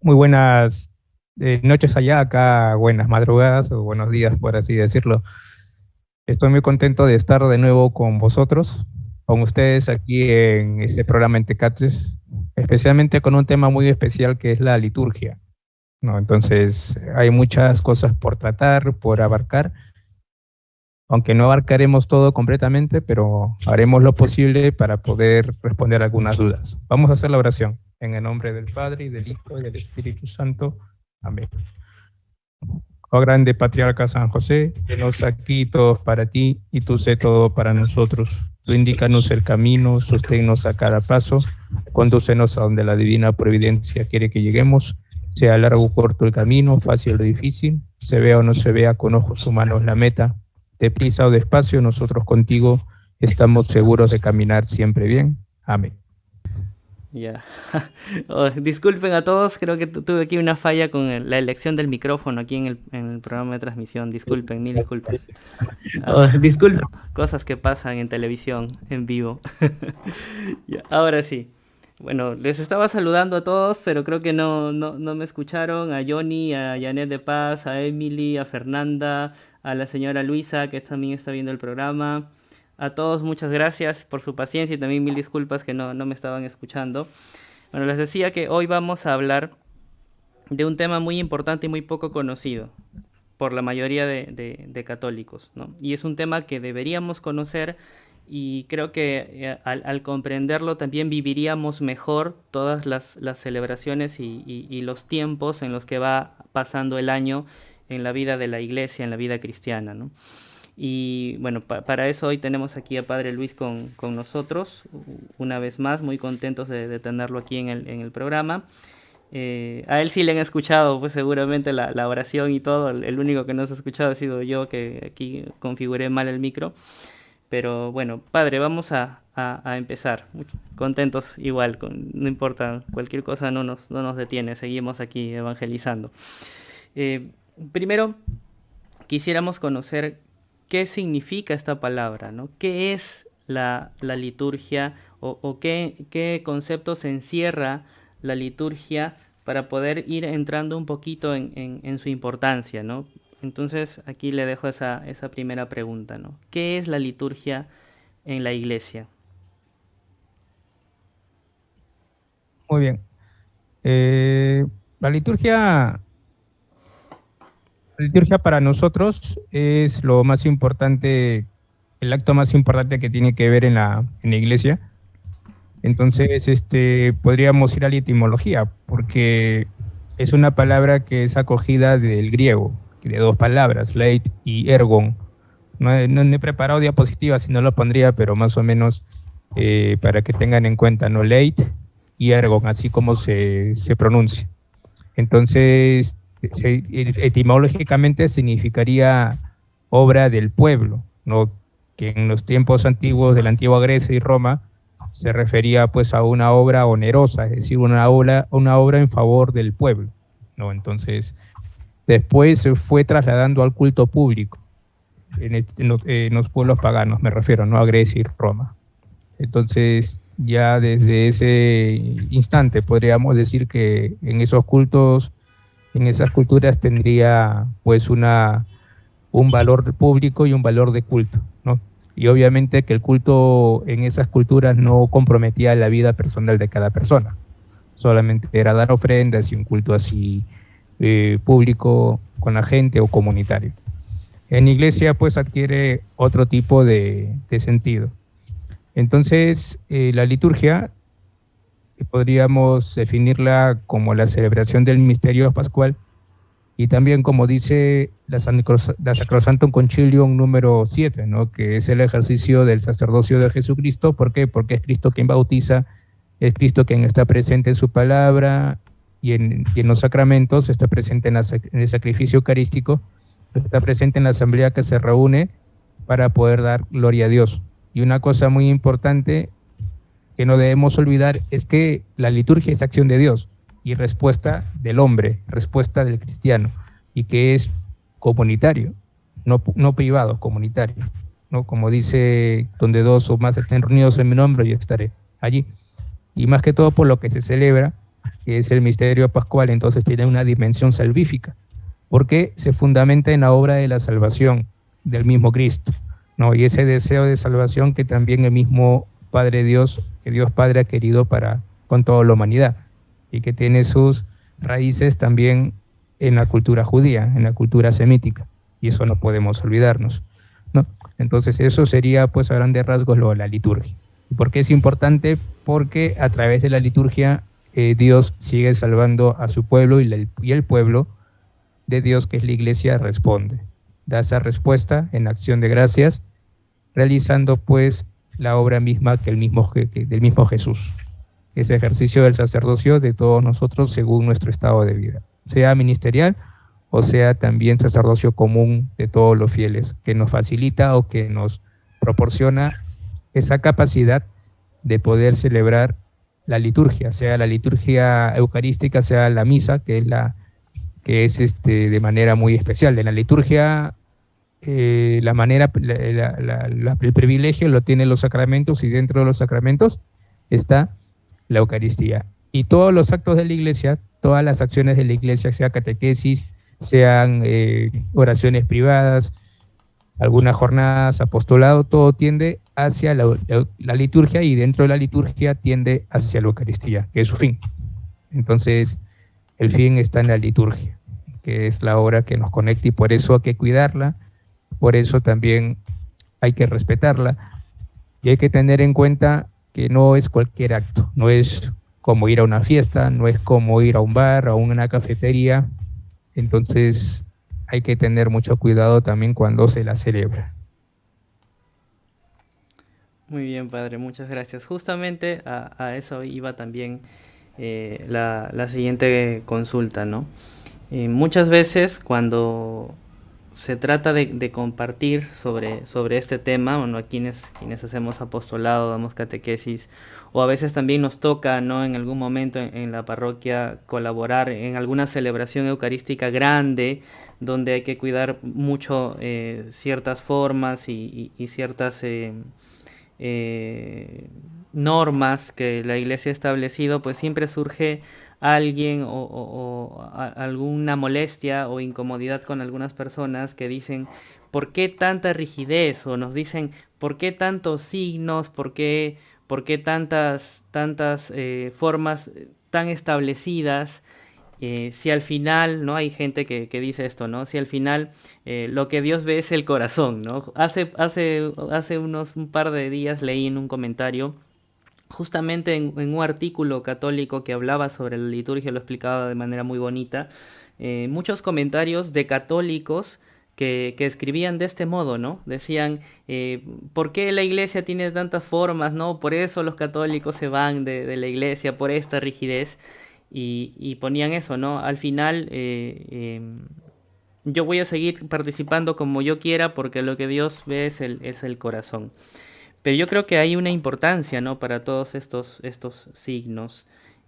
Muy buenas noches allá, acá buenas madrugadas o buenos días, por así decirlo. Estoy muy contento de estar de nuevo con vosotros, con ustedes aquí en este programa en Tecates, especialmente con un tema muy especial que es la liturgia, ¿no? Entonces, hay muchas cosas por tratar, por abarcar, aunque no abarcaremos todo completamente, pero haremos lo posible para poder responder algunas dudas. Vamos a hacer la oración en el nombre del Padre y del Hijo y del Espíritu Santo. Amén. Oh grande patriarca San José, venos aquí todos para ti y tú sé todo para nosotros. Tú indícanos el camino, sosténnos a cada paso, condúcenos a donde la divina providencia quiere que lleguemos, sea largo o corto el camino, fácil o difícil, se vea o no se vea con ojos humanos la meta, deprisa o despacio, nosotros contigo estamos seguros de caminar siempre bien. Amén. Ya. Oh, disculpen a todos, creo que tuve aquí una falla con la elección del micrófono aquí en el programa de transmisión. Disculpen, mil disculpas. Oh, disculpa. Cosas que pasan en televisión, en vivo. Ya, ahora sí. Bueno, les estaba saludando a todos, pero creo que no me escucharon. A Johnny, a Janet de Paz, a Emily, a Fernanda, a la señora Luisa, que también está viendo el programa. A todos muchas gracias por su paciencia y también mil disculpas que no me estaban escuchando. Bueno, les decía que hoy vamos a hablar de un tema muy importante y muy poco conocido por la mayoría de católicos, ¿no? Y es un tema que deberíamos conocer y creo que al comprenderlo también viviríamos mejor todas las celebraciones y los tiempos en los que va pasando el año en la vida de la iglesia, en la vida cristiana, ¿no? Y bueno, para eso hoy tenemos aquí a Padre Luis con nosotros, una vez más, muy contentos de tenerlo aquí en el programa. A él sí le han escuchado, pues seguramente la oración y todo. El único que no se ha escuchado ha sido yo, que aquí configuré mal el micro. Pero bueno, padre, vamos a empezar. Contentos igual, no importa, cualquier cosa no nos detiene, seguimos aquí evangelizando. Eh, Primero, quisiéramos conocer qué significa esta palabra, ¿no? ¿Qué es la liturgia o qué conceptos encierra la liturgia para poder ir entrando un poquito en su importancia, ¿no? Entonces aquí le dejo esa primera pregunta, ¿no? ¿Qué es la liturgia en la iglesia? Muy bien. Eh, la liturgia La liturgia para nosotros es lo más importante, el acto más importante que tiene que ver en la iglesia. Entonces, podríamos ir a la etimología, porque es una palabra que es acogida del griego, de dos palabras, leit y ergon. No he preparado diapositivas, si no lo pondría, pero más o menos para que tengan en cuenta, ¿no? Leit y ergon, así como se pronuncia. Entonces, etimológicamente significaría obra del pueblo, ¿no? Que en los tiempos antiguos de la antigua Grecia y Roma se refería pues a una obra onerosa, es decir, una obra en favor del pueblo, ¿no? Entonces, después se fue trasladando al culto público en los pueblos paganos, me refiero, ¿no? A Grecia y Roma. Entonces, ya desde ese instante podríamos decir que en esos cultos, en esas culturas tendría pues un valor público y un valor de culto, ¿no? Y obviamente que el culto en esas culturas no comprometía la vida personal de cada persona, solamente era dar ofrendas y un culto así público con la gente o comunitario. En iglesia pues adquiere otro tipo de sentido. Entonces, la liturgia podríamos definirla como la celebración del misterio pascual y también como dice la Sacrosantum Concilium número 7, ¿no? Que es el ejercicio del sacerdocio de Jesucristo. ¿Por qué? Porque es Cristo quien bautiza, es Cristo quien está presente en su palabra y en los sacramentos, está presente en el sacrificio eucarístico, está presente en la asamblea que se reúne para poder dar gloria a Dios. Y una cosa muy importante que no debemos olvidar es que la liturgia es acción de Dios y respuesta del hombre, respuesta del cristiano, y que es comunitario, no privado, comunitario, ¿no? Como dice, donde dos o más estén reunidos en mi nombre, yo estaré allí. Y más que todo por lo que se celebra, que es el misterio pascual, entonces tiene una dimensión salvífica, porque se fundamenta en la obra de la salvación del mismo Cristo, ¿no? Y ese deseo de salvación que también el mismo Padre Dios, que Dios Padre ha querido para con toda la humanidad, y que tiene sus raíces también en la cultura judía, en la cultura semítica, y eso no podemos olvidarnos, ¿no? Entonces eso sería pues a grandes rasgos lo de la liturgia. ¿Y por qué es importante? Porque a través de la liturgia Dios sigue salvando a su pueblo y el pueblo de Dios, que es la iglesia, responde. Da esa respuesta en acción de gracias, realizando pues la obra misma del mismo Jesús. Ese ejercicio del sacerdocio de todos nosotros según nuestro estado de vida, sea ministerial o sea también sacerdocio común de todos los fieles, que nos facilita o que nos proporciona esa capacidad de poder celebrar la liturgia, sea la liturgia eucarística, sea la misa, que es de manera muy especial. De la liturgia, el privilegio lo tienen los sacramentos, y dentro de los sacramentos está la Eucaristía. Y todos los actos de la iglesia, todas las acciones de la iglesia, sea catequesis, sean oraciones privadas, algunas jornadas, apostolado, todo tiende hacia la liturgia, y dentro de la liturgia tiende hacia la Eucaristía, que es su fin. Entonces, el fin está en la liturgia, que es la obra que nos conecta, y por eso hay que cuidarla, por eso también hay que respetarla, y hay que tener en cuenta que no es cualquier acto, no es como ir a una fiesta, no es como ir a un bar, a una cafetería. Entonces hay que tener mucho cuidado también cuando se la celebra. Muy bien, padre, muchas gracias. Justamente a eso iba también la siguiente consulta, ¿no? Muchas veces cuando se trata de compartir sobre este tema, bueno, a quienes hacemos apostolado, damos catequesis, o a veces también nos toca, ¿no?, en algún momento en la parroquia colaborar en alguna celebración eucarística grande, donde hay que cuidar mucho ciertas formas y ciertas normas que la iglesia ha establecido, pues siempre surge alguien alguna molestia o incomodidad con algunas personas que dicen, ¿por qué tanta rigidez? O nos dicen, ¿por qué tantos signos? ¿Por qué tantas formas tan establecidas? Si al final, ¿no? Hay gente que dice esto, ¿no? Si al final lo que Dios ve es el corazón, ¿no? Hace un par de días leí en un comentario, justamente en un artículo católico que hablaba sobre la liturgia, lo explicaba de manera muy bonita, muchos comentarios de católicos que escribían de este modo, ¿no? Decían, ¿por qué la iglesia tiene tantas formas, ¿no? Por eso los católicos se van de la iglesia, por esta rigidez. Y ponían eso, ¿no? Al final, yo voy a seguir participando como yo quiera porque lo que Dios ve es el corazón. Pero yo creo que hay una importancia, ¿no?, para todos estos signos.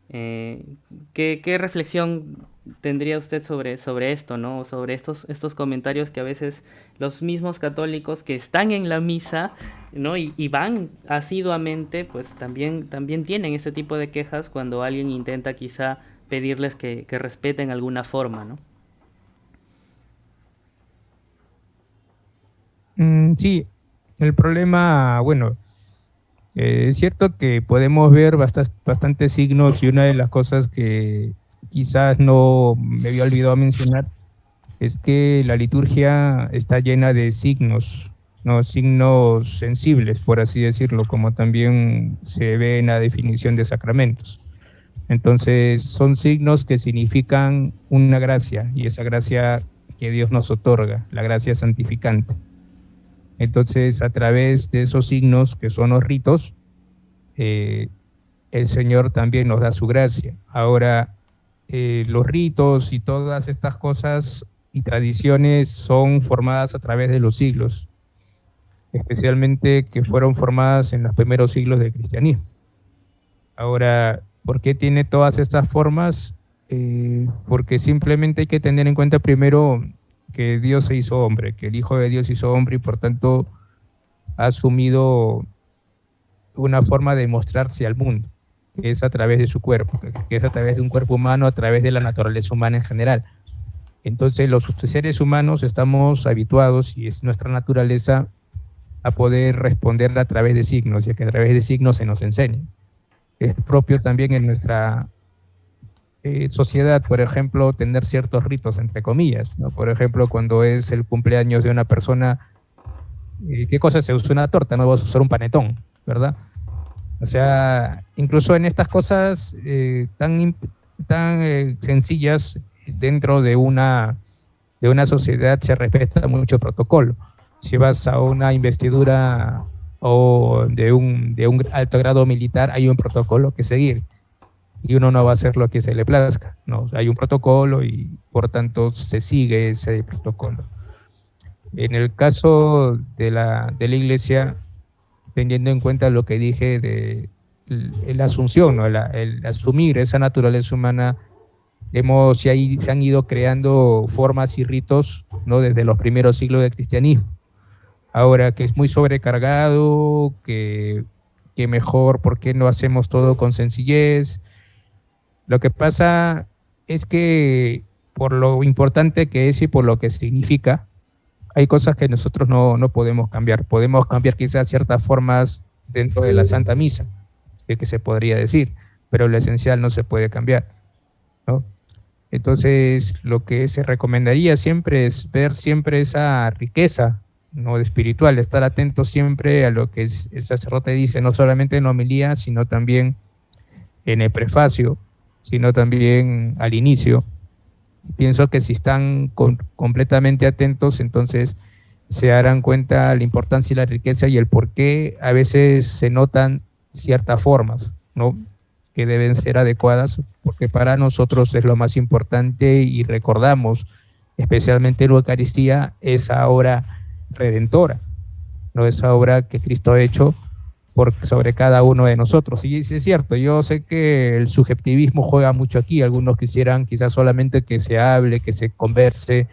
¿Qué reflexión tendría usted sobre esto, ¿no? Sobre estos comentarios que a veces los mismos católicos que están en la misa, ¿no?, y van asiduamente, pues también tienen este tipo de quejas cuando alguien intenta quizá pedirles que respeten alguna forma, ¿no? Sí, el problema, bueno, es cierto que podemos ver bastantes signos, y una de las cosas que quizás no me había olvidado mencionar es que la liturgia está llena de signos, ¿no? Signos sensibles, por así decirlo, como también se ve en la definición de sacramentos. Entonces, son signos que significan una gracia, y esa gracia que Dios nos otorga, la gracia santificante. Entonces, a través de esos signos, que son los ritos, el Señor también nos da su gracia. Ahora, los ritos y todas estas cosas y tradiciones son formadas a través de los siglos, especialmente que fueron formadas en los primeros siglos del cristianismo. Ahora, ¿por qué tiene todas estas formas? Porque simplemente hay que tener en cuenta primero que Dios se hizo hombre, que el Hijo de Dios se hizo hombre, y por tanto ha asumido una forma de mostrarse al mundo. que es a través de su cuerpo, que es a través de un cuerpo humano, a través de la naturaleza humana en general. Entonces los seres humanos estamos habituados, y es nuestra naturaleza, a poder responder a través de signos, ya que a través de signos se nos enseña. Es propio también en nuestra sociedad, por ejemplo, tener ciertos ritos, entre comillas, ¿no? Por ejemplo, cuando es el cumpleaños de una persona, ¿qué cosa se usa? Una torta, no vas a usar un panetón, ¿verdad? O sea, incluso en estas cosas tan sencillas, dentro de una sociedad se respeta mucho el protocolo. Si vas a una investidura o de un alto grado militar, hay un protocolo que seguir, y uno no va a hacer lo que se le plazca, no, hay un protocolo y por tanto se sigue ese protocolo. En el caso de la iglesia, teniendo en cuenta lo que dije de la asunción, ¿no? El asumir esa naturaleza humana, se han ido creando formas y ritos, ¿no? Desde los primeros siglos del cristianismo. Ahora que es muy sobrecargado, que mejor, ¿por qué no hacemos todo con sencillez? Lo que pasa es que por lo importante que es y por lo que significa, hay cosas que nosotros no podemos cambiar. Podemos cambiar quizás ciertas formas dentro de la Santa Misa, que se podría decir, pero lo esencial no se puede cambiar, ¿no? Entonces, lo que se recomendaría siempre es ver siempre esa riqueza, ¿no? Espiritual, estar atento siempre a lo que el sacerdote dice, no solamente en la homilía, sino también en el prefacio, sino también al inicio. Pienso que si están completamente atentos, entonces se darán cuenta la importancia y la riqueza y el por qué a veces se notan ciertas formas, ¿no? Que deben ser adecuadas, porque para nosotros es lo más importante y recordamos, especialmente en la Eucaristía, esa obra redentora, ¿no? Esa obra que Cristo ha hecho sobre cada uno de nosotros. Y es cierto, yo sé que el subjetivismo juega mucho aquí. Algunos quisieran quizás solamente que se hable, que se converse.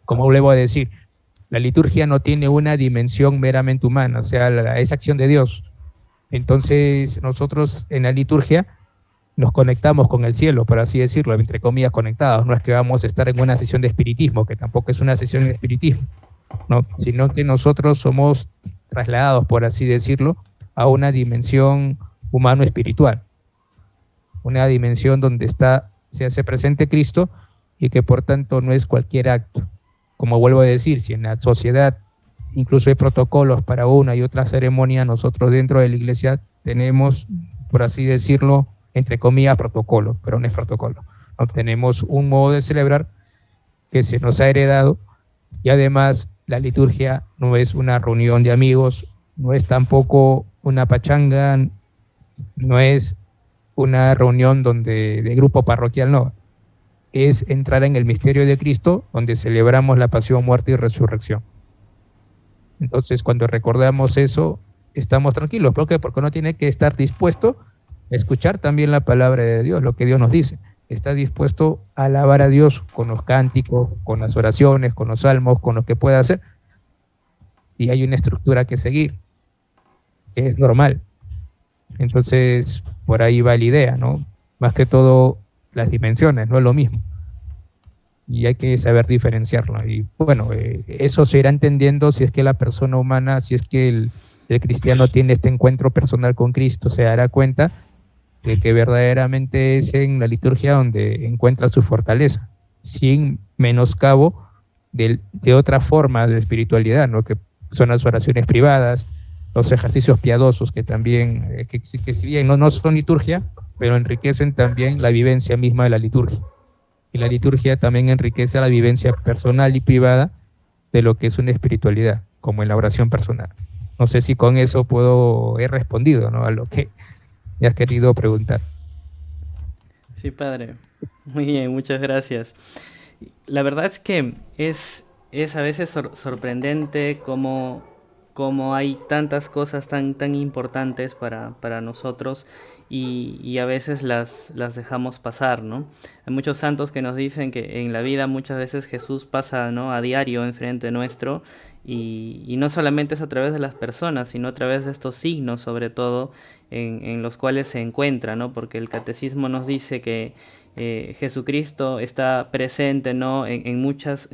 Como vuelvo a decir, la liturgia no tiene una dimensión meramente humana, o sea, es acción de Dios. Entonces nosotros en la liturgia nos conectamos con el cielo, por así decirlo, entre comillas conectados. No es que vamos a estar en una sesión de espiritismo, que tampoco es una sesión de espiritismo, ¿no? Sino que nosotros somos trasladados, por así decirlo, a una dimensión humano-espiritual, una dimensión donde se hace presente Cristo y que por tanto no es cualquier acto. Como vuelvo a decir, si en la sociedad incluso hay protocolos para una y otra ceremonia, nosotros dentro de la iglesia tenemos, por así decirlo, entre comillas, protocolo, pero no es protocolo. No, tenemos un modo de celebrar que se nos ha heredado, y además la liturgia no es una reunión de amigos, no es tampoco una pachanga, no es una reunión de grupo parroquial, no. Es entrar en el misterio de Cristo, donde celebramos la pasión, muerte y resurrección. Entonces, cuando recordamos eso, estamos tranquilos. ¿Por qué? Porque uno tiene que estar dispuesto a escuchar también la palabra de Dios, lo que Dios nos dice. Está dispuesto a alabar a Dios con los cánticos, con las oraciones, con los salmos, con lo que pueda hacer. Y hay una estructura que seguir, que es normal. Entonces, por ahí va la idea, ¿no? Más que todo, las dimensiones, no es lo mismo. Y hay que saber diferenciarlo. Y bueno, eso se irá entendiendo si es que la persona humana, si es que el cristiano tiene este encuentro personal con Cristo, se dará cuenta de que verdaderamente es en la liturgia donde encuentra su fortaleza, sin menoscabo de otra forma de espiritualidad, ¿no? Que son las oraciones privadas, los ejercicios piadosos, que también, que si bien no son liturgia, pero enriquecen también la vivencia misma de la liturgia. Y la liturgia también enriquece la vivencia personal y privada de lo que es una espiritualidad, como en la oración personal. No sé si con eso he respondido, ¿no?, a lo que me has querido preguntar. Sí, padre. Muy bien, muchas gracias. La verdad es que es a veces sorprendente cómo hay tantas cosas tan importantes para nosotros, y a veces las dejamos pasar, ¿no? Hay muchos santos que nos dicen que en la vida muchas veces Jesús pasa, ¿no?, a diario enfrente nuestro y no solamente es a través de las personas, sino a través de estos signos, sobre todo, en los cuales se encuentra, ¿no? Porque el catecismo nos dice que Jesucristo está presente, ¿no?, en muchas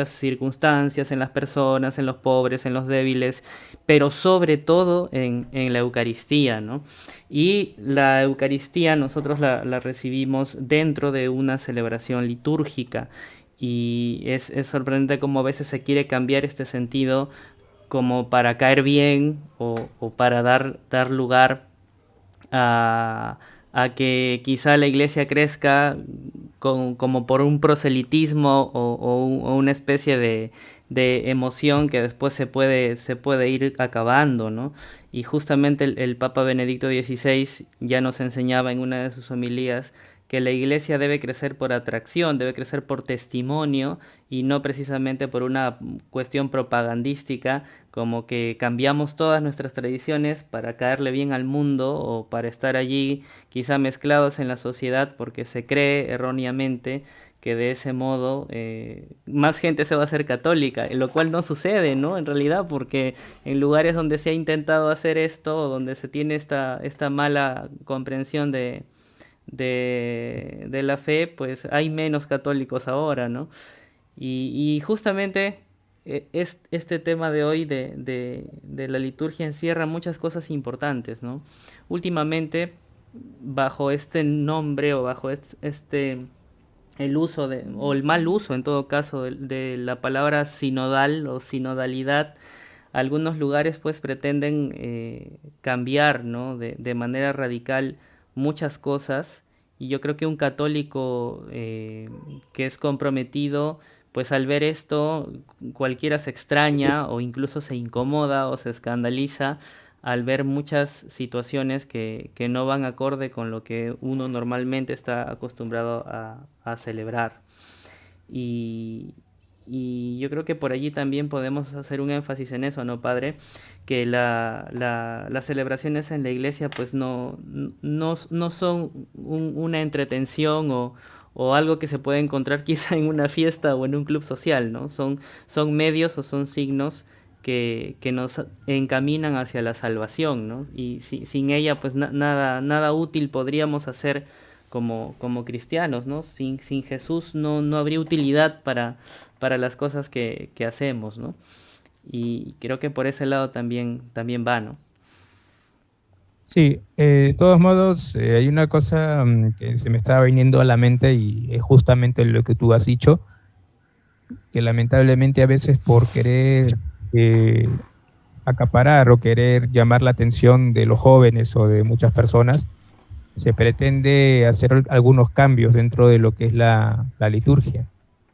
circunstancias, en las personas, en los pobres, en los débiles, pero sobre todo en la Eucaristía, ¿no? Y la Eucaristía nosotros la recibimos dentro de una celebración litúrgica y es sorprendente cómo a veces se quiere cambiar este sentido como para caer bien o para dar lugar a que quizá la iglesia crezca como por un proselitismo o una especie de emoción que después se puede ir acabando, ¿no? Y justamente el Papa Benedicto XVI ya nos enseñaba en una de sus homilías que la iglesia debe crecer por atracción, debe crecer por testimonio y no precisamente por una cuestión propagandística, como que cambiamos todas nuestras tradiciones para caerle bien al mundo o para estar allí quizá mezclados en la sociedad porque se cree erróneamente que de ese modo más gente se va a hacer católica, lo cual no sucede, ¿no? En realidad, porque en lugares donde se ha intentado hacer esto, donde se tiene esta mala comprensión de la fe, pues hay menos católicos ahora, ¿no? Y justamente este tema de hoy de la liturgia encierra muchas cosas importantes, ¿no? Últimamente, bajo este nombre o bajo el uso o el mal uso en todo caso de la palabra sinodal o sinodalidad, algunos lugares pues pretenden cambiar, ¿no?, de manera radical muchas cosas y yo creo que un católico que es comprometido pues al ver esto cualquiera se extraña o incluso se incomoda o se escandaliza al ver muchas situaciones que no van acorde con lo que uno normalmente está acostumbrado a celebrar. Y, y yo creo que por allí también podemos hacer un énfasis en eso, ¿no, padre? Que las celebraciones en la iglesia pues no son una entretención o algo que se puede encontrar quizá en una fiesta o en un club social, ¿no? Son medios o son signos que nos encaminan hacia la salvación, ¿no? Y sin ella pues nada útil podríamos hacer como cristianos, ¿no? Sin Jesús no habría utilidad para las cosas que hacemos, ¿no? Y creo que por ese lado también va, ¿no? Sí, de todos modos, hay una cosa que se me estaba viniendo a la mente y es justamente lo que tú has dicho, que lamentablemente a veces por querer eh, acaparar o querer llamar la atención de los jóvenes o de muchas personas, se pretende hacer algunos cambios dentro de lo que es la liturgia,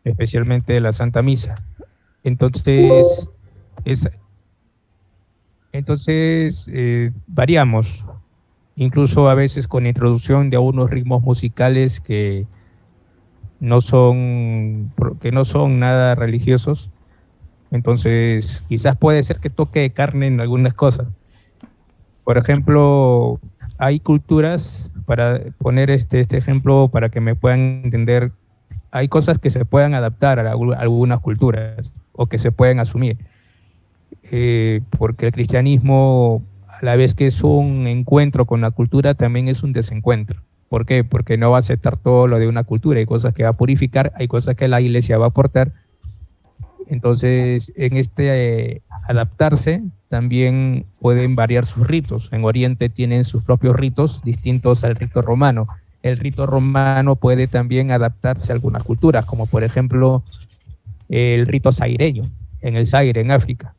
especialmente la Santa Misa. Entonces, es, variamos, incluso a veces con la introducción de algunos ritmos musicales que no son nada religiosos. Entonces, quizás puede ser que toque de carne en algunas cosas. Por ejemplo, hay culturas, para poner este ejemplo para que me puedan entender, hay cosas que se puedan adaptar a algunas culturas o que se pueden asumir. Porque el cristianismo, a la vez que es un encuentro con la cultura, también es un desencuentro. ¿Por qué? Porque no va a aceptar todo lo de una cultura. Hay cosas que va a purificar, hay cosas que la iglesia va a aportar. Entonces, en adaptarse, también pueden variar sus ritos. En Oriente tienen sus propios ritos distintos al rito romano. El rito romano puede también adaptarse a algunas culturas, como por ejemplo el rito zaireño, en el Zaire, en África.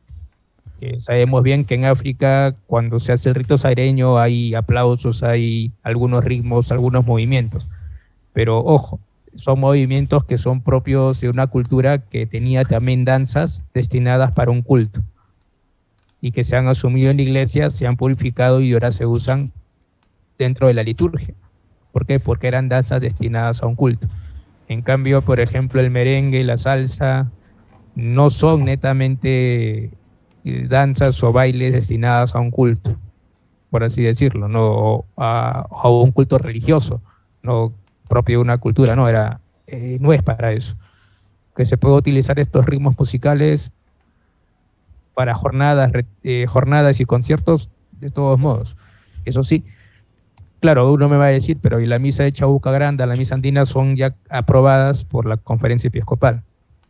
Sabemos bien que en África, cuando se hace el rito zaireño, hay aplausos, hay algunos ritmos, algunos movimientos. Pero ojo, son movimientos que son propios de una cultura que tenía también danzas destinadas para un culto y que se han asumido en la iglesia, se han purificado y ahora se usan dentro de la liturgia. ¿Por qué? Porque eran danzas destinadas a un culto. En cambio, por ejemplo, el merengue y la salsa no son netamente danzas o bailes destinadas a un culto. por así decirlo, no a un culto religioso, no propio de una cultura, no, no es para eso. Que se puede utilizar estos ritmos musicales para jornadas y conciertos de todos modos. Eso sí, claro, uno me va a decir, pero y la misa de Chabuca Granda, la misa andina son ya aprobadas por la conferencia episcopal,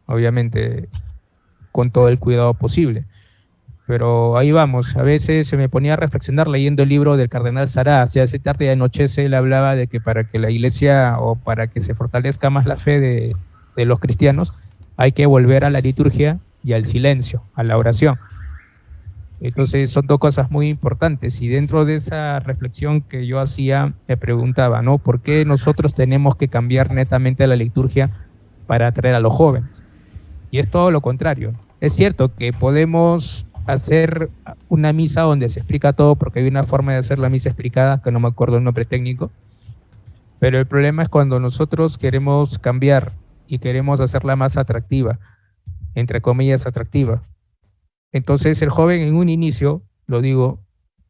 obviamente con todo el cuidado posible. Pero ahí vamos, a veces se me ponía a reflexionar leyendo el libro del cardenal Sará, hacia ese tarde y anochece él hablaba de que para que la iglesia o para que se fortalezca más la fe de los cristianos, hay que volver a la liturgia y al silencio, a la oración. Entonces son dos cosas muy importantes y dentro de esa reflexión que yo hacía me preguntaba, ¿no? ¿Por qué nosotros tenemos que cambiar netamente la liturgia para atraer a los jóvenes? Y es todo lo contrario. Es cierto que podemos hacer una misa donde se explica todo porque hay una forma de hacer la misa explicada, que no me acuerdo el nombre técnico, pero el problema es cuando nosotros queremos cambiar y queremos hacerla más atractiva, entre comillas atractiva. Entonces el joven en un inicio, lo digo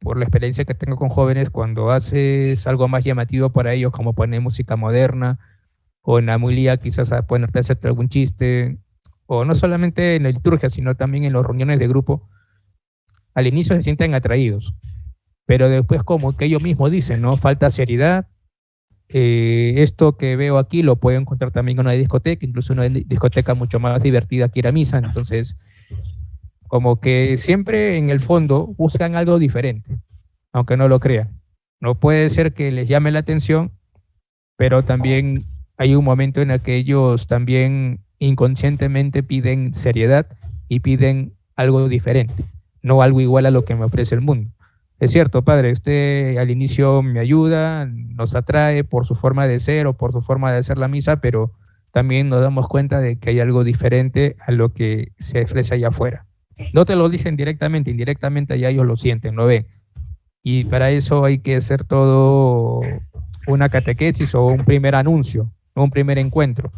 por la experiencia que tengo con jóvenes, cuando haces algo más llamativo para ellos, como poner música moderna, o en la mulía quizás a ponerte a hacerte algún chiste, o no solamente en la liturgia, sino también en las reuniones de grupo, al inicio se sienten atraídos, pero después como que ellos mismos dicen, ¿no? Falta seriedad, esto que veo aquí lo puedo encontrar también en una discoteca, incluso una discoteca mucho más divertida que ir a misa, entonces como que siempre en el fondo buscan algo diferente, aunque no lo crean. No puede ser que les llame la atención, pero también hay un momento en el que ellos también inconscientemente piden seriedad y piden algo diferente, no algo igual a lo que me ofrece el mundo. Es cierto, padre, usted al inicio me ayuda, nos atrae por su forma de ser o por su forma de hacer la misa, pero también nos damos cuenta de que hay algo diferente a lo que se ofrece allá afuera. No te lo dicen directamente, indirectamente ya ellos lo sienten, lo ven. Y para eso hay que hacer todo una catequesis o un primer anuncio, un primer encuentro,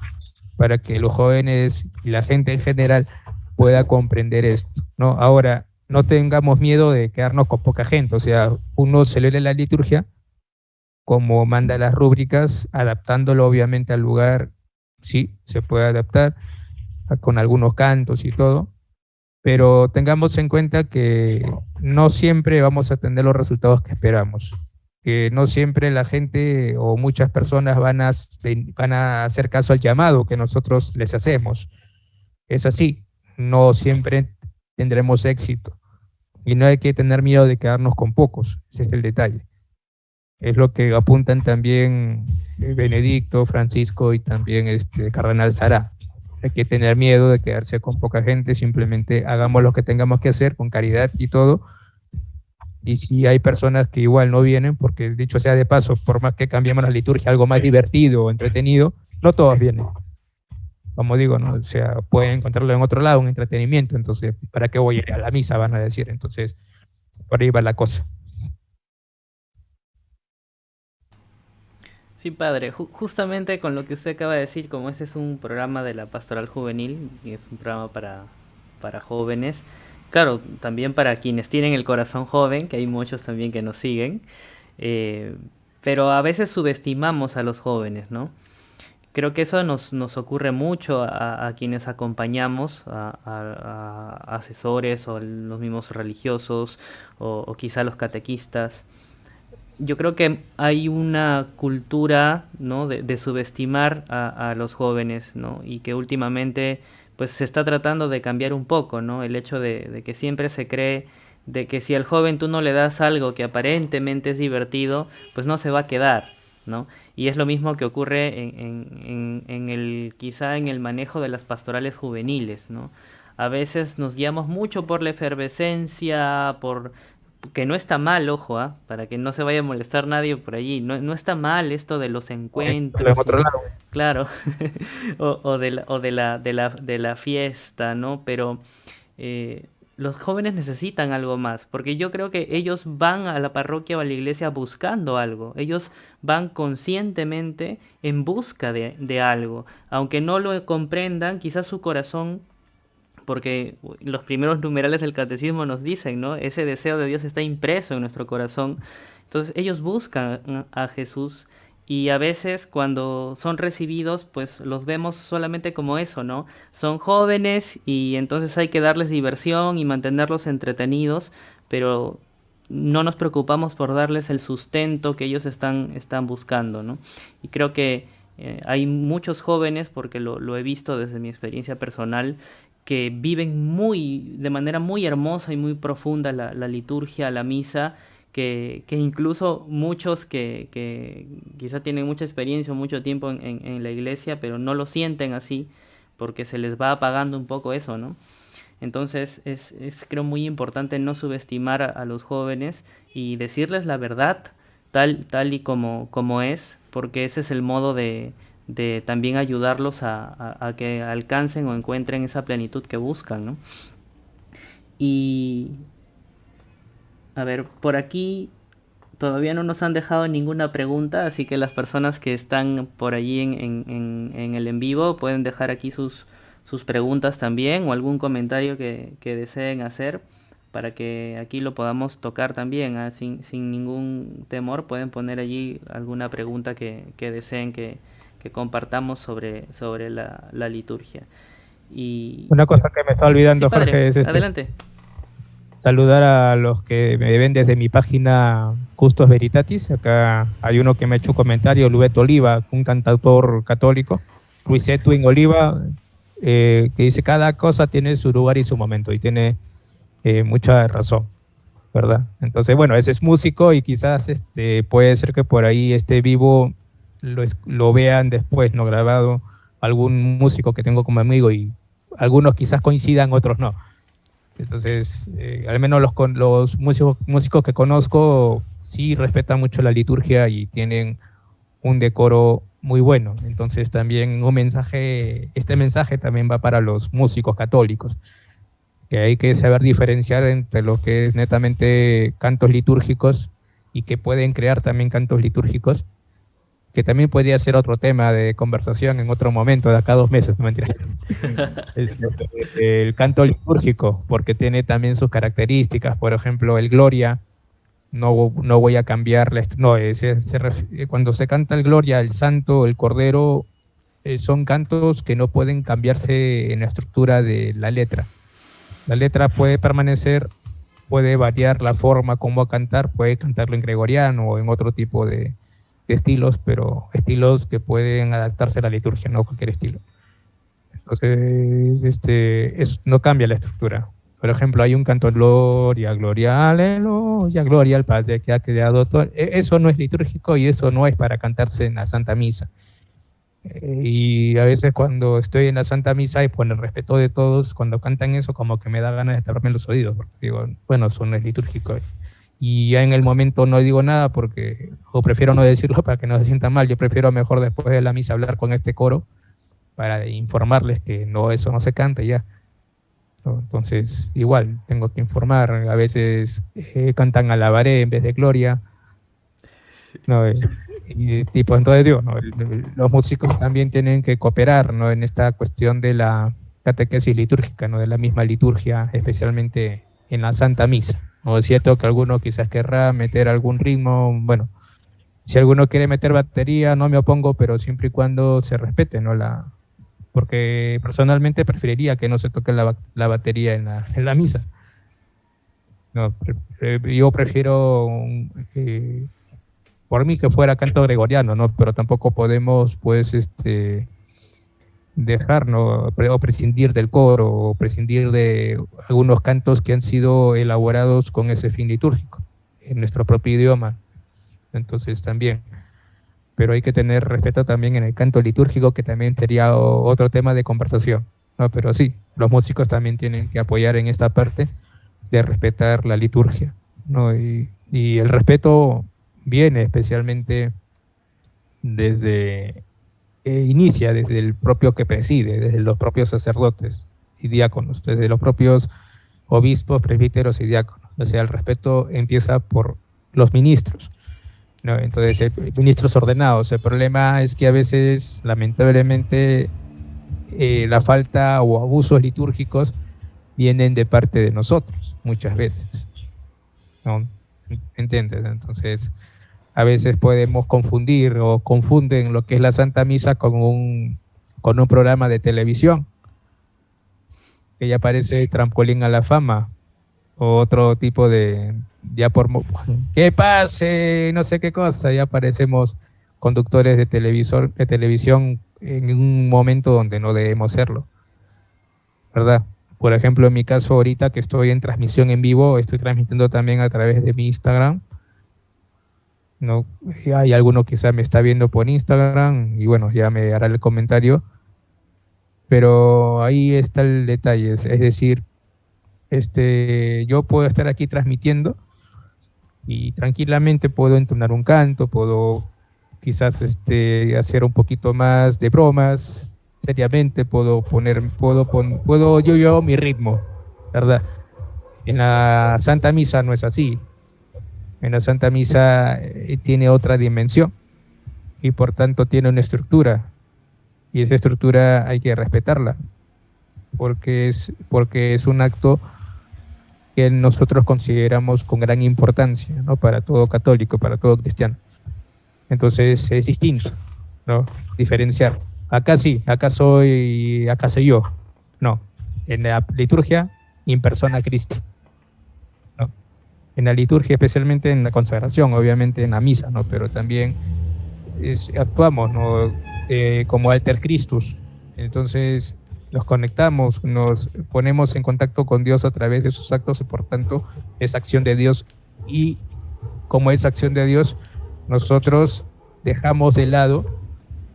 para que los jóvenes y la gente en general pueda comprender esto, ¿no? Ahora, no tengamos miedo de quedarnos con poca gente, o sea, uno celebra la liturgia como manda las rúbricas, adaptándolo obviamente al lugar, sí, se puede adaptar con algunos cantos y todo, pero tengamos en cuenta que no siempre vamos a tener los resultados que esperamos, que no siempre la gente o muchas personas van a hacer caso al llamado que nosotros les hacemos. Es así, no siempre tendremos éxito y no hay que tener miedo de quedarnos con pocos, ese es el detalle. Es lo que apuntan también Benedicto, Francisco y también Cardenal Sará. Hay que tener miedo de quedarse con poca gente, simplemente hagamos lo que tengamos que hacer con caridad y todo. Y si hay personas que igual no vienen, porque dicho sea de paso, por más que cambiemos la liturgia, algo más divertido o entretenido, no todos vienen. Como digo, ¿no? O sea, pueden encontrarlo en otro lado, un entretenimiento, entonces, ¿para qué voy a ir a la misa? Van a decir, entonces, por ahí va la cosa. Sí, padre, justamente con lo que usted acaba de decir, como este es un programa de la Pastoral Juvenil, y es un programa para jóvenes, claro, también para quienes tienen el corazón joven, que hay muchos también que nos siguen, eh, pero a veces subestimamos a los jóvenes, ¿no? Creo que eso nos ocurre mucho a quienes acompañamos, a asesores o los mismos religiosos o quizá los catequistas. Yo creo que hay una cultura, ¿no? de subestimar a los jóvenes, ¿no? Y que últimamente pues se está tratando de cambiar un poco, ¿no? El hecho de que siempre se cree de que si al joven tú no le das algo que aparentemente es divertido, pues no se va a quedar, ¿no? Y es lo mismo que ocurre en el, quizá en el manejo de las pastorales juveniles, ¿no? A veces nos guiamos mucho por la efervescencia, por que no está mal, ojo, para que no se vaya a molestar nadie por allí. No, no está mal esto de los En encuentros otro y lado. claro, o de la fiesta, ¿no? Pero los jóvenes necesitan algo más, porque yo creo que ellos van a la parroquia o a la iglesia buscando algo. Ellos van conscientemente en busca de algo. Aunque no lo comprendan, quizás su corazón porque los primeros numerales del catecismo nos dicen, ¿no? Ese deseo de Dios está impreso en nuestro corazón. Entonces ellos buscan a Jesús y a veces cuando son recibidos, pues los vemos solamente como eso, ¿no? Son jóvenes y entonces hay que darles diversión y mantenerlos entretenidos, pero no nos preocupamos por darles el sustento que ellos están buscando, ¿no? Y creo que hay muchos jóvenes, porque lo he visto desde mi experiencia personal, que viven de manera muy hermosa y muy profunda la liturgia, la misa, que incluso muchos que quizá tienen mucha experiencia o mucho tiempo en la iglesia, pero no lo sienten así, porque se les va apagando un poco eso, ¿no? Entonces creo muy importante no subestimar a los jóvenes y decirles la verdad tal y como es, porque ese es el modo de también ayudarlos a que alcancen o encuentren esa plenitud que buscan, ¿no? Y a ver, por aquí todavía no nos han dejado ninguna pregunta, así que las personas que están por allí en el en vivo pueden dejar aquí sus preguntas también o algún comentario que deseen hacer para que aquí lo podamos tocar también, ¿ah? Sin ningún temor pueden poner allí alguna pregunta que deseen que compartamos sobre la liturgia. Y Una cosa que me está sí, olvidando, padre, Jorge, es adelante. saludar a los que me ven desde mi página Custos Veritatis. Acá hay uno que me ha hecho un comentario, Lubeto Oliva, un cantautor católico, Luis Edwin Oliva, que dice: cada cosa tiene su lugar y su momento, y tiene mucha razón, ¿verdad? Entonces, bueno, ese es músico y quizás puede ser que por ahí esté vivo, lo vean después, no grabado, algún músico que tengo como amigo, y algunos quizás coincidan, otros no. Entonces, al menos los músicos que conozco sí respetan mucho la liturgia y tienen un decoro muy bueno. Entonces también este mensaje también va para los músicos católicos, que hay que saber diferenciar entre lo que es netamente cantos litúrgicos y que pueden crear también cantos litúrgicos, que también podría ser otro tema de conversación en otro momento, de acá a 2 meses, no mentira. El canto litúrgico, porque tiene también sus características. Por ejemplo, el Gloria, no voy a cambiarle, no, cuando se canta el Gloria, el Santo, el Cordero, son cantos que no pueden cambiarse en la estructura de la letra. La letra puede permanecer, puede variar la forma como a cantar, puede cantarlo en gregoriano o en otro tipo de estilos, pero estilos que pueden adaptarse a la liturgia, no cualquier estilo. Entonces, no cambia la estructura. Por ejemplo, hay un canto Gloria, Gloria, Aleluya, Gloria al Padre que ha creado todo. Eso no es litúrgico y eso no es para cantarse en la Santa Misa. Y a veces cuando estoy en la Santa Misa y por el respeto de todos, cuando cantan eso, como que me da ganas de taparme los oídos, porque digo, bueno, eso no es litúrgico. Y ya en el momento no digo nada porque, o prefiero no decirlo para que no se sientan mal. Yo prefiero mejor después de la misa hablar con este coro para informarles que no, eso no se canta ya. Entonces, igual, tengo que informar. A veces cantan alabaré en vez de gloria. ¿No? Entonces digo, ¿no? Los músicos también tienen que cooperar, ¿no? En esta cuestión de la catequesis litúrgica, ¿no? De la misma liturgia, especialmente en la Santa Misa. ¿No? Es cierto que alguno quizás querrá meter algún ritmo. Bueno, si alguno quiere meter batería, no me opongo, pero siempre y cuando se respete, ¿no? Porque personalmente preferiría que no se toque la batería en la misa. No, yo prefiero, por mí, que fuera canto gregoriano, ¿no? Pero tampoco podemos, pues, dejar, ¿no? O prescindir del coro, o prescindir de algunos cantos que han sido elaborados con ese fin litúrgico, en nuestro propio idioma. Entonces también, pero hay que tener respeto también en el canto litúrgico, que también sería otro tema de conversación, ¿no? Pero sí, los músicos también tienen que apoyar en esta parte de respetar la liturgia, ¿no? Y el respeto viene especialmente inicia desde el propio que preside, desde los propios sacerdotes y diáconos, desde los propios obispos, presbíteros y diáconos. O sea, el respeto empieza por los ministros, ¿no? Entonces, ministros ordenados. El problema es que a veces, lamentablemente, la falta o abusos litúrgicos vienen de parte de nosotros, muchas veces, ¿no? ¿Entiendes? Entonces, a veces podemos confundir o confunden lo que es la Santa Misa con un programa de televisión, que ya parece trampolín a la fama, o otro tipo de, ya por, que pase, no sé qué cosa, ya parecemos conductores de televisión en un momento donde no debemos serlo, ¿verdad? Por ejemplo, en mi caso ahorita que estoy en transmisión en vivo, estoy transmitiendo también a través de mi Instagram, ¿no? Hay alguno quizá me está viendo por Instagram y bueno, ya me hará el comentario, pero ahí está el detalle, es decir, yo puedo estar aquí transmitiendo y tranquilamente puedo entonar un canto, puedo quizás hacer un poquito más de bromas, seriamente puedo yo mi ritmo, ¿verdad? En la Santa Misa no es así. En la Santa Misa tiene otra dimensión y por tanto tiene una estructura y esa estructura hay que respetarla porque es un acto que nosotros consideramos con gran importancia, ¿no? Para todo católico, para todo cristiano. Entonces es distinto, ¿no? Diferenciar. Acá sí, acá soy yo. No, en la liturgia, in persona Christi, ¿no? En la liturgia, especialmente en la consagración, obviamente en la misa, ¿no? Pero también actuamos, ¿no? Como alter Christus. Entonces nos conectamos, nos ponemos en contacto con Dios a través de sus actos y por tanto es acción de Dios y como es acción de Dios, nosotros dejamos de lado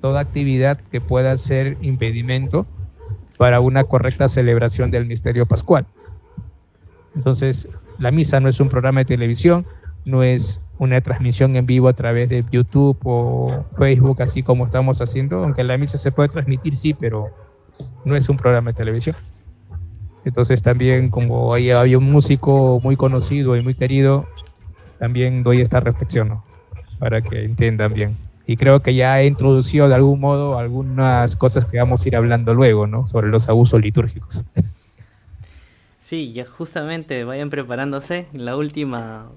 toda actividad que pueda ser impedimento para una correcta celebración del misterio pascual. Entonces, la misa no es un programa de televisión, no es una transmisión en vivo a través de YouTube o Facebook, así como estamos haciendo, aunque la misa se puede transmitir, sí, pero no es un programa de televisión. Entonces también como ahí había un músico muy conocido y muy querido, también doy esta reflexión, ¿no? Para que entiendan bien. Y creo que ya he introducido de algún modo algunas cosas que vamos a ir hablando luego, ¿no? Sobre los abusos litúrgicos. Sí, ya justamente vayan preparándose. En la última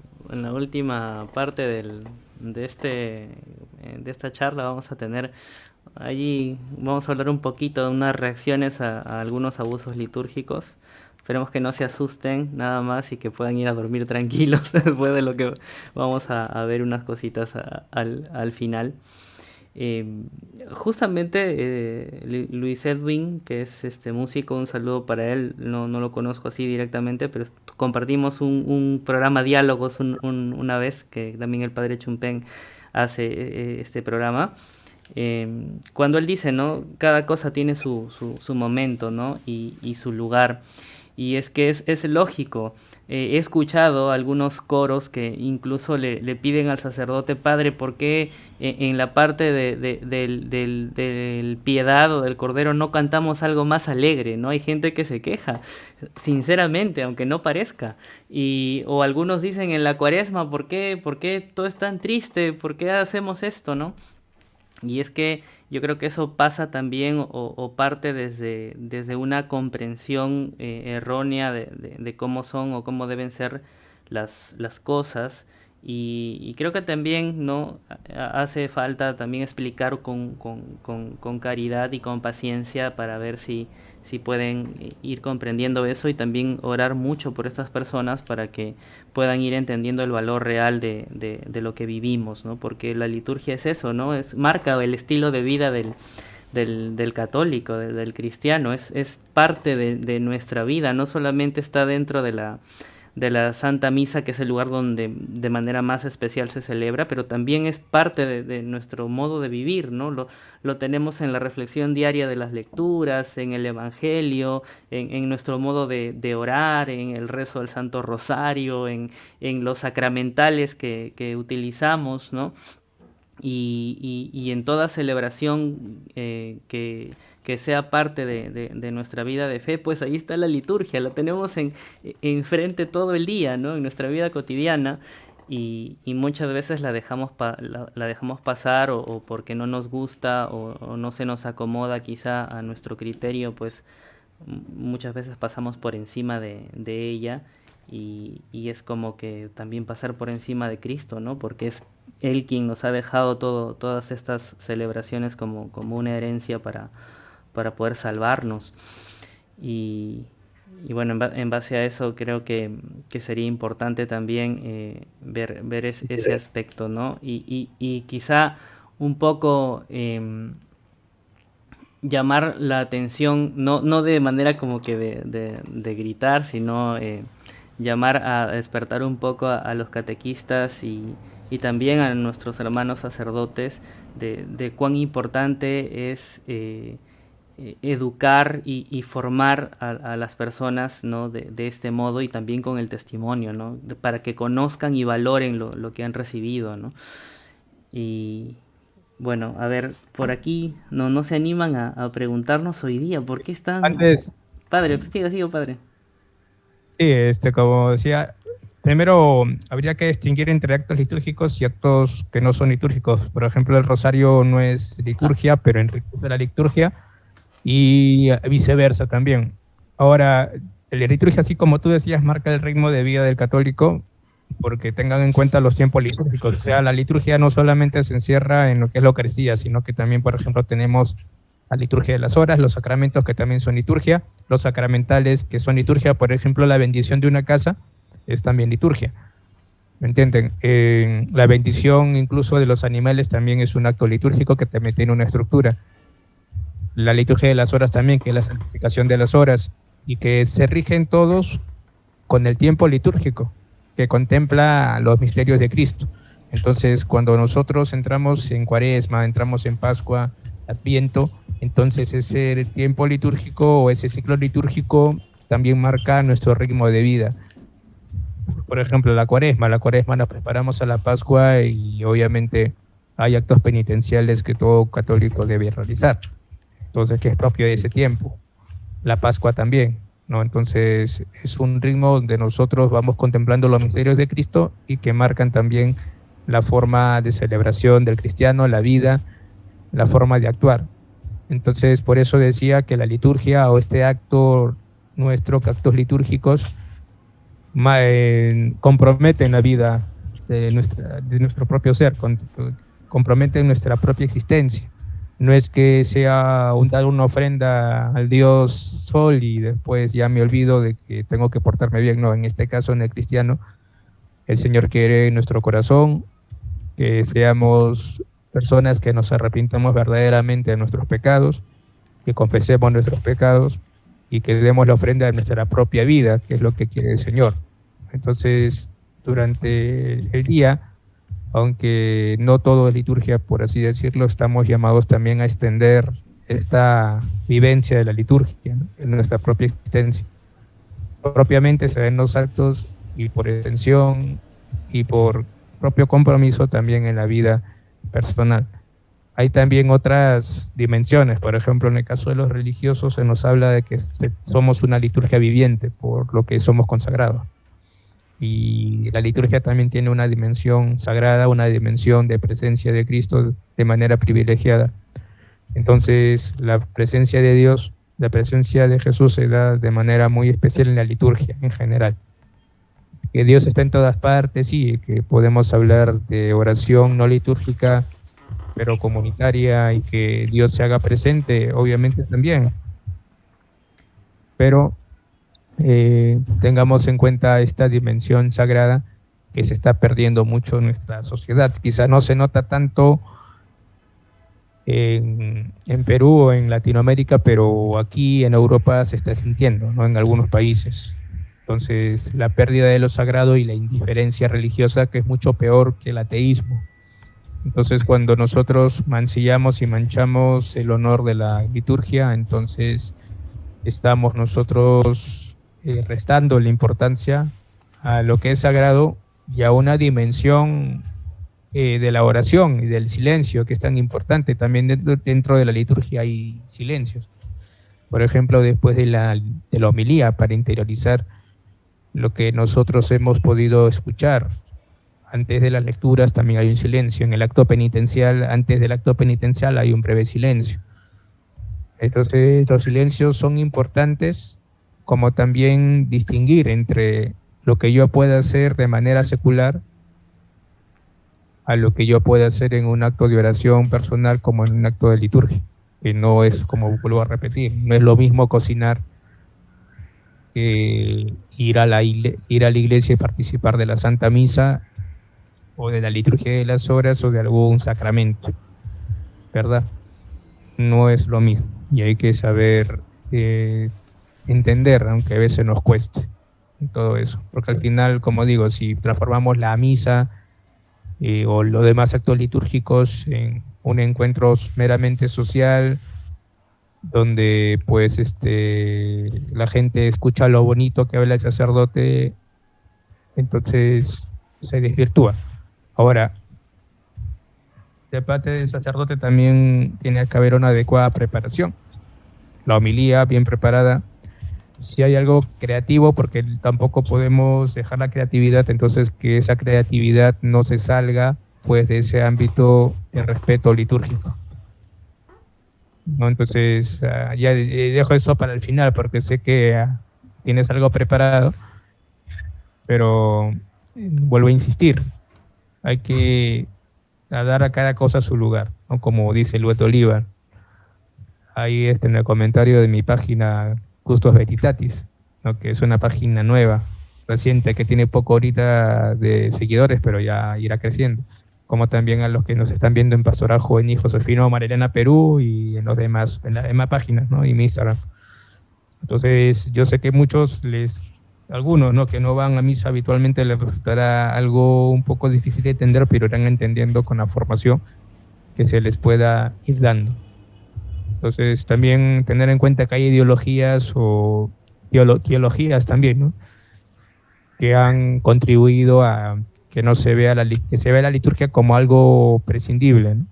parte de esta charla vamos a tener allí, vamos a hablar un poquito de unas reacciones a algunos abusos litúrgicos. Esperemos que no se asusten nada más y que puedan ir a dormir tranquilos después de lo que vamos a ver unas cositas al final. Eh, Justamente Luis Edwin, que es este músico, un saludo para él, no lo conozco así directamente, pero compartimos un programa Diálogos una vez, que también el padre Chumpen hace este programa. Cuando él dice, ¿no? Cada cosa tiene su momento, ¿no? Y su lugar. Y es que es lógico. He escuchado algunos coros que incluso le piden al sacerdote, padre, ¿por qué en la parte del piedad o del cordero no cantamos algo más alegre? ¿No? Hay gente que se queja, sinceramente, aunque no parezca. O algunos dicen en la cuaresma, por qué todo es tan triste? ¿Por qué hacemos esto? ¿No? Y es que yo creo que eso pasa también o parte desde una comprensión errónea de cómo son o cómo deben ser las cosas. Y creo que también no hace falta también explicar con caridad y con paciencia para ver si pueden ir comprendiendo eso y también orar mucho por estas personas para que puedan ir entendiendo el valor real de lo que vivimos, ¿no? Porque la liturgia es eso, ¿no? Marca el estilo de vida del católico, del cristiano, es parte de nuestra vida, no solamente está dentro de la Santa Misa, que es el lugar donde de manera más especial se celebra, pero también es parte de nuestro modo de vivir, ¿no? Lo tenemos en la reflexión diaria de las lecturas, en el Evangelio, en nuestro modo de orar, en el rezo del Santo Rosario, en los sacramentales que utilizamos, ¿no? Y en toda celebración que sea parte de nuestra vida de fe, pues ahí está la liturgia, la tenemos enfrente todo el día, ¿no? En nuestra vida cotidiana y muchas veces la dejamos pasar porque no nos gusta o no se nos acomoda quizá a nuestro criterio, pues muchas veces pasamos por encima de ella y es como que también pasar por encima de Cristo, ¿no? Porque es Él quien nos ha dejado todas estas celebraciones como una herencia para poder salvarnos. Y, y bueno, en base a eso creo que sería importante también ver ese aspecto, ¿no? Y quizá un poco llamar la atención, no de manera como que de gritar, sino llamar a despertar un poco a los catequistas y también a nuestros hermanos sacerdotes de cuán importante es educar y formar a las personas, ¿no? De este modo y también con el testimonio, ¿no? Para que conozcan y valoren lo que han recibido, ¿no? Y bueno, a ver, por aquí no se animan a preguntarnos hoy día por qué están... Antes, Padre, sigo, padre. sí, como decía, primero habría que distinguir entre actos litúrgicos y actos que no son litúrgicos. Por ejemplo, el rosario no es Ah, liturgia, pero enriquece la liturgia, y viceversa también. Ahora, la liturgia, así como tú decías, marca el ritmo de vida del católico, porque tengan en cuenta los tiempos litúrgicos. O sea, la liturgia no solamente se encierra en lo que es la Eucaristía, sino que también, por ejemplo, tenemos la liturgia de las horas, los sacramentos que también son liturgia, los sacramentales que son liturgia, por ejemplo, la bendición de una casa es también liturgia. ¿Me entienden? La bendición incluso de los animales también es un acto litúrgico que también tiene una estructura. La liturgia de las horas también, que es la santificación de las horas, y que se rigen todos con el tiempo litúrgico, que contempla los misterios de Cristo. Entonces, cuando nosotros entramos en Cuaresma, entramos en Pascua, Adviento, entonces ese tiempo litúrgico o ese ciclo litúrgico también marca nuestro ritmo de vida. Por ejemplo, la Cuaresma nos preparamos a la Pascua y obviamente hay actos penitenciales que todo católico debe realizar. Entonces, que es propio de ese tiempo. La Pascua también, ¿no? Entonces, es un ritmo donde nosotros vamos contemplando los misterios de Cristo y que marcan también la forma de celebración del cristiano, la vida, la forma de actuar. Entonces, por eso decía que la liturgia o este acto nuestro, actos litúrgicos, comprometen la vida de nuestro propio ser, comprometen nuestra propia existencia. No es que sea dar una ofrenda al Dios Sol y después ya me olvido de que tengo que portarme bien. No, en este caso, en el cristiano, el Señor quiere en nuestro corazón que seamos personas que nos arrepintamos verdaderamente de nuestros pecados, que confesemos nuestros pecados y que demos la ofrenda de nuestra propia vida, que es lo que quiere el Señor. Entonces, durante el día, aunque no todo es liturgia, por así decirlo, estamos llamados también a extender esta vivencia de la liturgia, ¿no? En nuestra propia existencia. Propiamente se ven los actos y por extensión y por propio compromiso también en la vida personal. Hay también otras dimensiones, por ejemplo, en el caso de los religiosos se nos habla de que somos una liturgia viviente por lo que somos consagrados. Y la liturgia también tiene una dimensión sagrada, una dimensión de presencia de Cristo de manera privilegiada. Entonces, la presencia de Dios, la presencia de Jesús se da de manera muy especial en la liturgia en general. Que Dios está en todas partes, sí, que podemos hablar de oración no litúrgica, pero comunitaria, y que Dios se haga presente, obviamente también. Pero tengamos en cuenta esta dimensión sagrada que se está perdiendo mucho en nuestra sociedad. Quizá no se nota tanto en Perú o en Latinoamérica, pero aquí en Europa se está sintiendo, ¿no? En algunos países. Entonces, la pérdida de lo sagrado y la indiferencia religiosa, que es mucho peor que el ateísmo. Entonces, cuando nosotros mancillamos y manchamos el honor de la liturgia, entonces estamos nosotros restando la importancia a lo que es sagrado y a una dimensión de la oración y del silencio, que es tan importante. También dentro de la liturgia hay silencios. Por ejemplo, después de la homilía, para interiorizar lo que nosotros hemos podido escuchar. Antes de las lecturas también hay un silencio. En el acto penitencial, antes del acto penitencial hay un breve silencio. Entonces, los silencios son importantes, como también distinguir entre lo que yo pueda hacer de manera secular a lo que yo pueda hacer en un acto de oración personal como en un acto de liturgia, que no es, como vuelvo a repetir, no es lo mismo cocinar que ir a la iglesia y participar de la Santa Misa o de la liturgia de las horas o de algún sacramento, ¿verdad? No es lo mismo y hay que saber entender, aunque a veces nos cueste todo eso, porque al final, como digo, si transformamos la misa o los demás actos litúrgicos en un encuentro meramente social, donde pues la gente escucha lo bonito que habla el sacerdote, entonces se desvirtúa. Ahora, de parte del sacerdote también tiene que haber una adecuada preparación. La homilía bien preparada. Si hay algo creativo, porque tampoco podemos dejar la creatividad, entonces que esa creatividad no se salga pues de ese ámbito de respeto litúrgico, ¿no? Entonces ya dejo eso para el final porque sé que tienes algo preparado, pero vuelvo a insistir, hay que dar a cada cosa su lugar, ¿no? Como dice Luis Oliva, ahí en el comentario de mi página Custos Veritatis, ¿no? Que es una página nueva, reciente, que tiene poco ahorita de seguidores, pero ya irá creciendo. Como también a los que nos están viendo en Pastoral Juvenil Josefino Marilena Perú y en los demás, en las demás páginas, ¿no? Y mi Instagram. Entonces, yo sé que algunos, ¿no? Que no van a misa habitualmente les resultará algo un poco difícil de entender, pero irán entendiendo con la formación que se les pueda ir dando. Entonces, también tener en cuenta que hay ideologías o teologías también, ¿no? Que han contribuido a que no se vea que se vea la liturgia como algo prescindible, ¿no?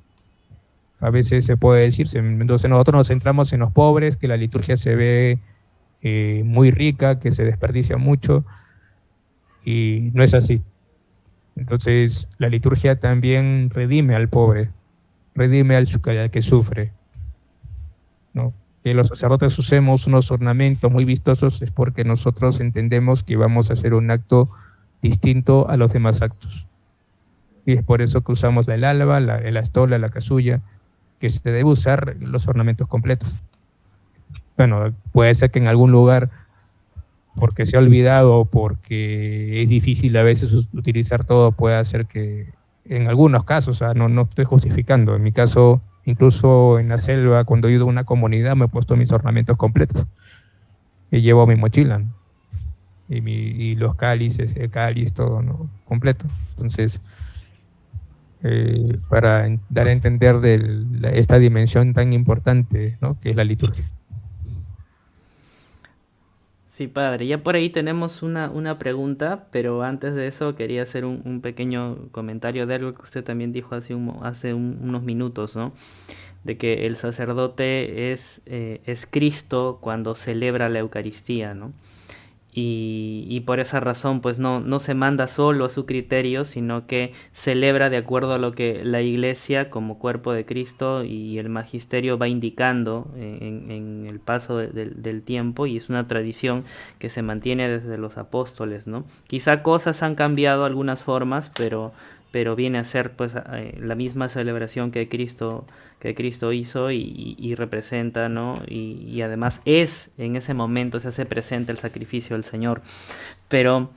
A veces se puede decir, entonces nosotros nos centramos en los pobres, que la liturgia se ve muy rica, que se desperdicia mucho, y no es así. Entonces, la liturgia también redime al pobre, redime al que sufre, ¿no? Que los sacerdotes usemos unos ornamentos muy vistosos es porque nosotros entendemos que vamos a hacer un acto distinto a los demás actos. Y es por eso que usamos el alba, la estola, la casulla, que se debe usar los ornamentos completos. Bueno, puede ser que en algún lugar, porque se ha olvidado o porque es difícil a veces utilizar todo, puede hacer que en algunos casos, no estoy justificando, en mi caso, incluso en la selva, cuando he ido a una comunidad, me he puesto mis ornamentos completos y llevo mi mochila, ¿no? Y los cálices, el cáliz, todo, ¿no? Completo. Entonces, para dar a entender esta dimensión tan importante, ¿no? Que es la liturgia. Sí, padre, ya por ahí tenemos una pregunta, pero antes de eso quería hacer un pequeño comentario de algo que usted también dijo unos minutos, ¿no? De que el sacerdote es Cristo cuando celebra la Eucaristía, ¿no? Y por esa razón pues no se manda solo a su criterio, sino que celebra de acuerdo a lo que la iglesia como cuerpo de Cristo y el magisterio va indicando en el paso del tiempo, y es una tradición que se mantiene desde los apóstoles, ¿no? Quizá cosas han cambiado algunas formas, pero viene a ser pues la misma celebración que Cristo hizo y representa, ¿no? Y además es, en ese momento se hace presente el sacrificio del Señor. Pero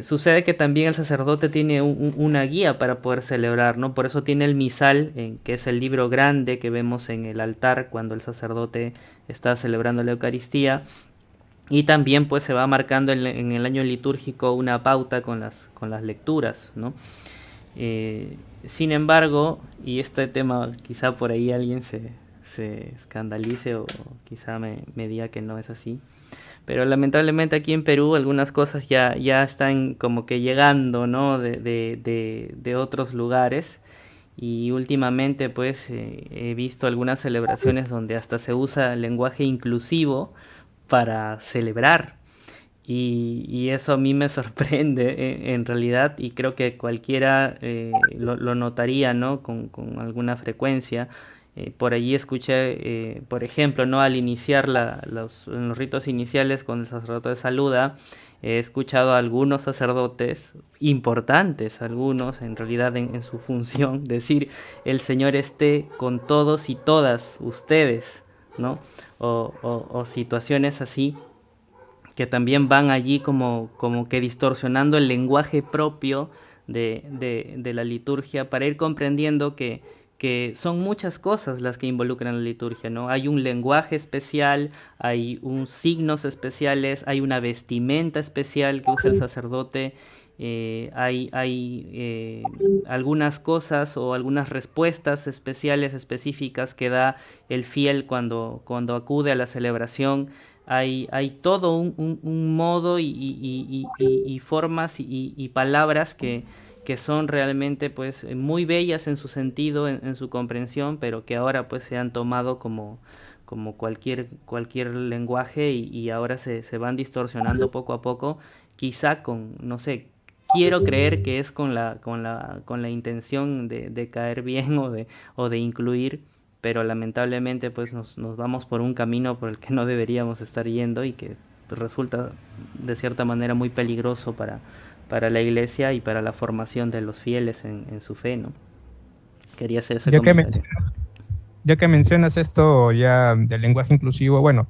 sucede que también el sacerdote tiene una guía para poder celebrar, ¿no? Por eso tiene el misal, que es el libro grande que vemos en el altar cuando el sacerdote está celebrando la Eucaristía. Y también pues se va marcando en el año litúrgico una pauta con las lecturas, ¿no? Sin embargo, y este tema quizá por ahí alguien se escandalice o quizá me diga que no es así, pero lamentablemente aquí en Perú algunas cosas ya están como que llegando, ¿no? De otros lugares, y últimamente pues he visto algunas celebraciones donde hasta se usa lenguaje inclusivo para celebrar. Y eso a mí me sorprende en realidad, y creo que cualquiera lo notaría, ¿no? Con alguna frecuencia. Por allí escuché, por ejemplo, ¿no? Al iniciar en los ritos iniciales, cuando el sacerdote saluda, he escuchado a algunos sacerdotes, importantes algunos, en realidad en su función, decir, el Señor esté con todos y todas ustedes, ¿no? O situaciones así que también van allí como que distorsionando el lenguaje propio de la liturgia para ir comprendiendo que son muchas cosas las que involucran la liturgia, ¿no? Hay un lenguaje especial, hay un signos especiales, hay una vestimenta especial que usa el sacerdote, hay algunas cosas o algunas respuestas especiales, específicas que da el fiel cuando acude a la celebración. Hay todo un modo y formas y palabras que son realmente pues muy bellas en su sentido, en su comprensión, pero que ahora pues se han tomado como cualquier lenguaje y ahora se van distorsionando poco a poco, quizá con, no sé, quiero creer que es con la intención de caer bien o de incluir, pero lamentablemente pues nos vamos por un camino por el que no deberíamos estar yendo y que pues, resulta de cierta manera muy peligroso para la iglesia y para la formación de los fieles en su fe, ¿no? Quería hacer ese Ya que, men- comentario. ya que mencionas esto ya del lenguaje inclusivo, bueno,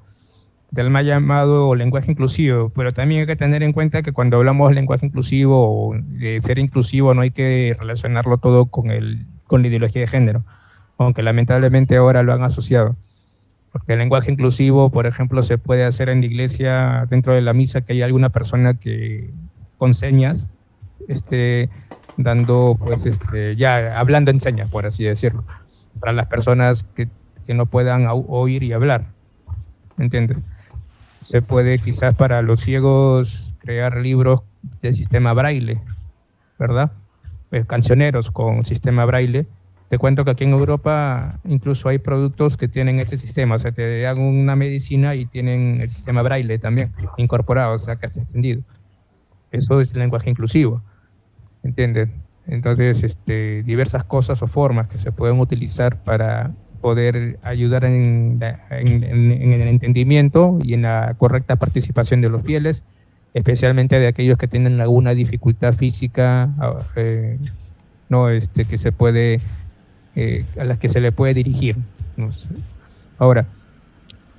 del mal llamado lenguaje inclusivo, pero también hay que tener en cuenta que cuando hablamos de lenguaje inclusivo o de ser inclusivo no hay que relacionarlo todo con la ideología de género, aunque lamentablemente ahora lo han asociado. Porque el lenguaje inclusivo, por ejemplo, se puede hacer en la iglesia, dentro de la misa, que hay alguna persona que con señas esté dando, pues, ya hablando en señas, por así decirlo, para las personas que no puedan oír y hablar, ¿me entiendes? Se puede quizás para los ciegos crear libros de sistema braille, ¿verdad? Cancioneros con sistema braille. Te cuento que aquí en Europa incluso hay productos que tienen ese sistema, o sea, te dan una medicina y tienen el sistema braille también incorporado, o sea, que está extendido. Eso es lenguaje inclusivo, ¿entiendes? Entonces, diversas cosas o formas que se pueden utilizar para poder ayudar en el entendimiento y en la correcta participación de los fieles, especialmente de aquellos que tienen alguna dificultad física, no, que se puede, a las que se le puede dirigir. No sé. Ahora,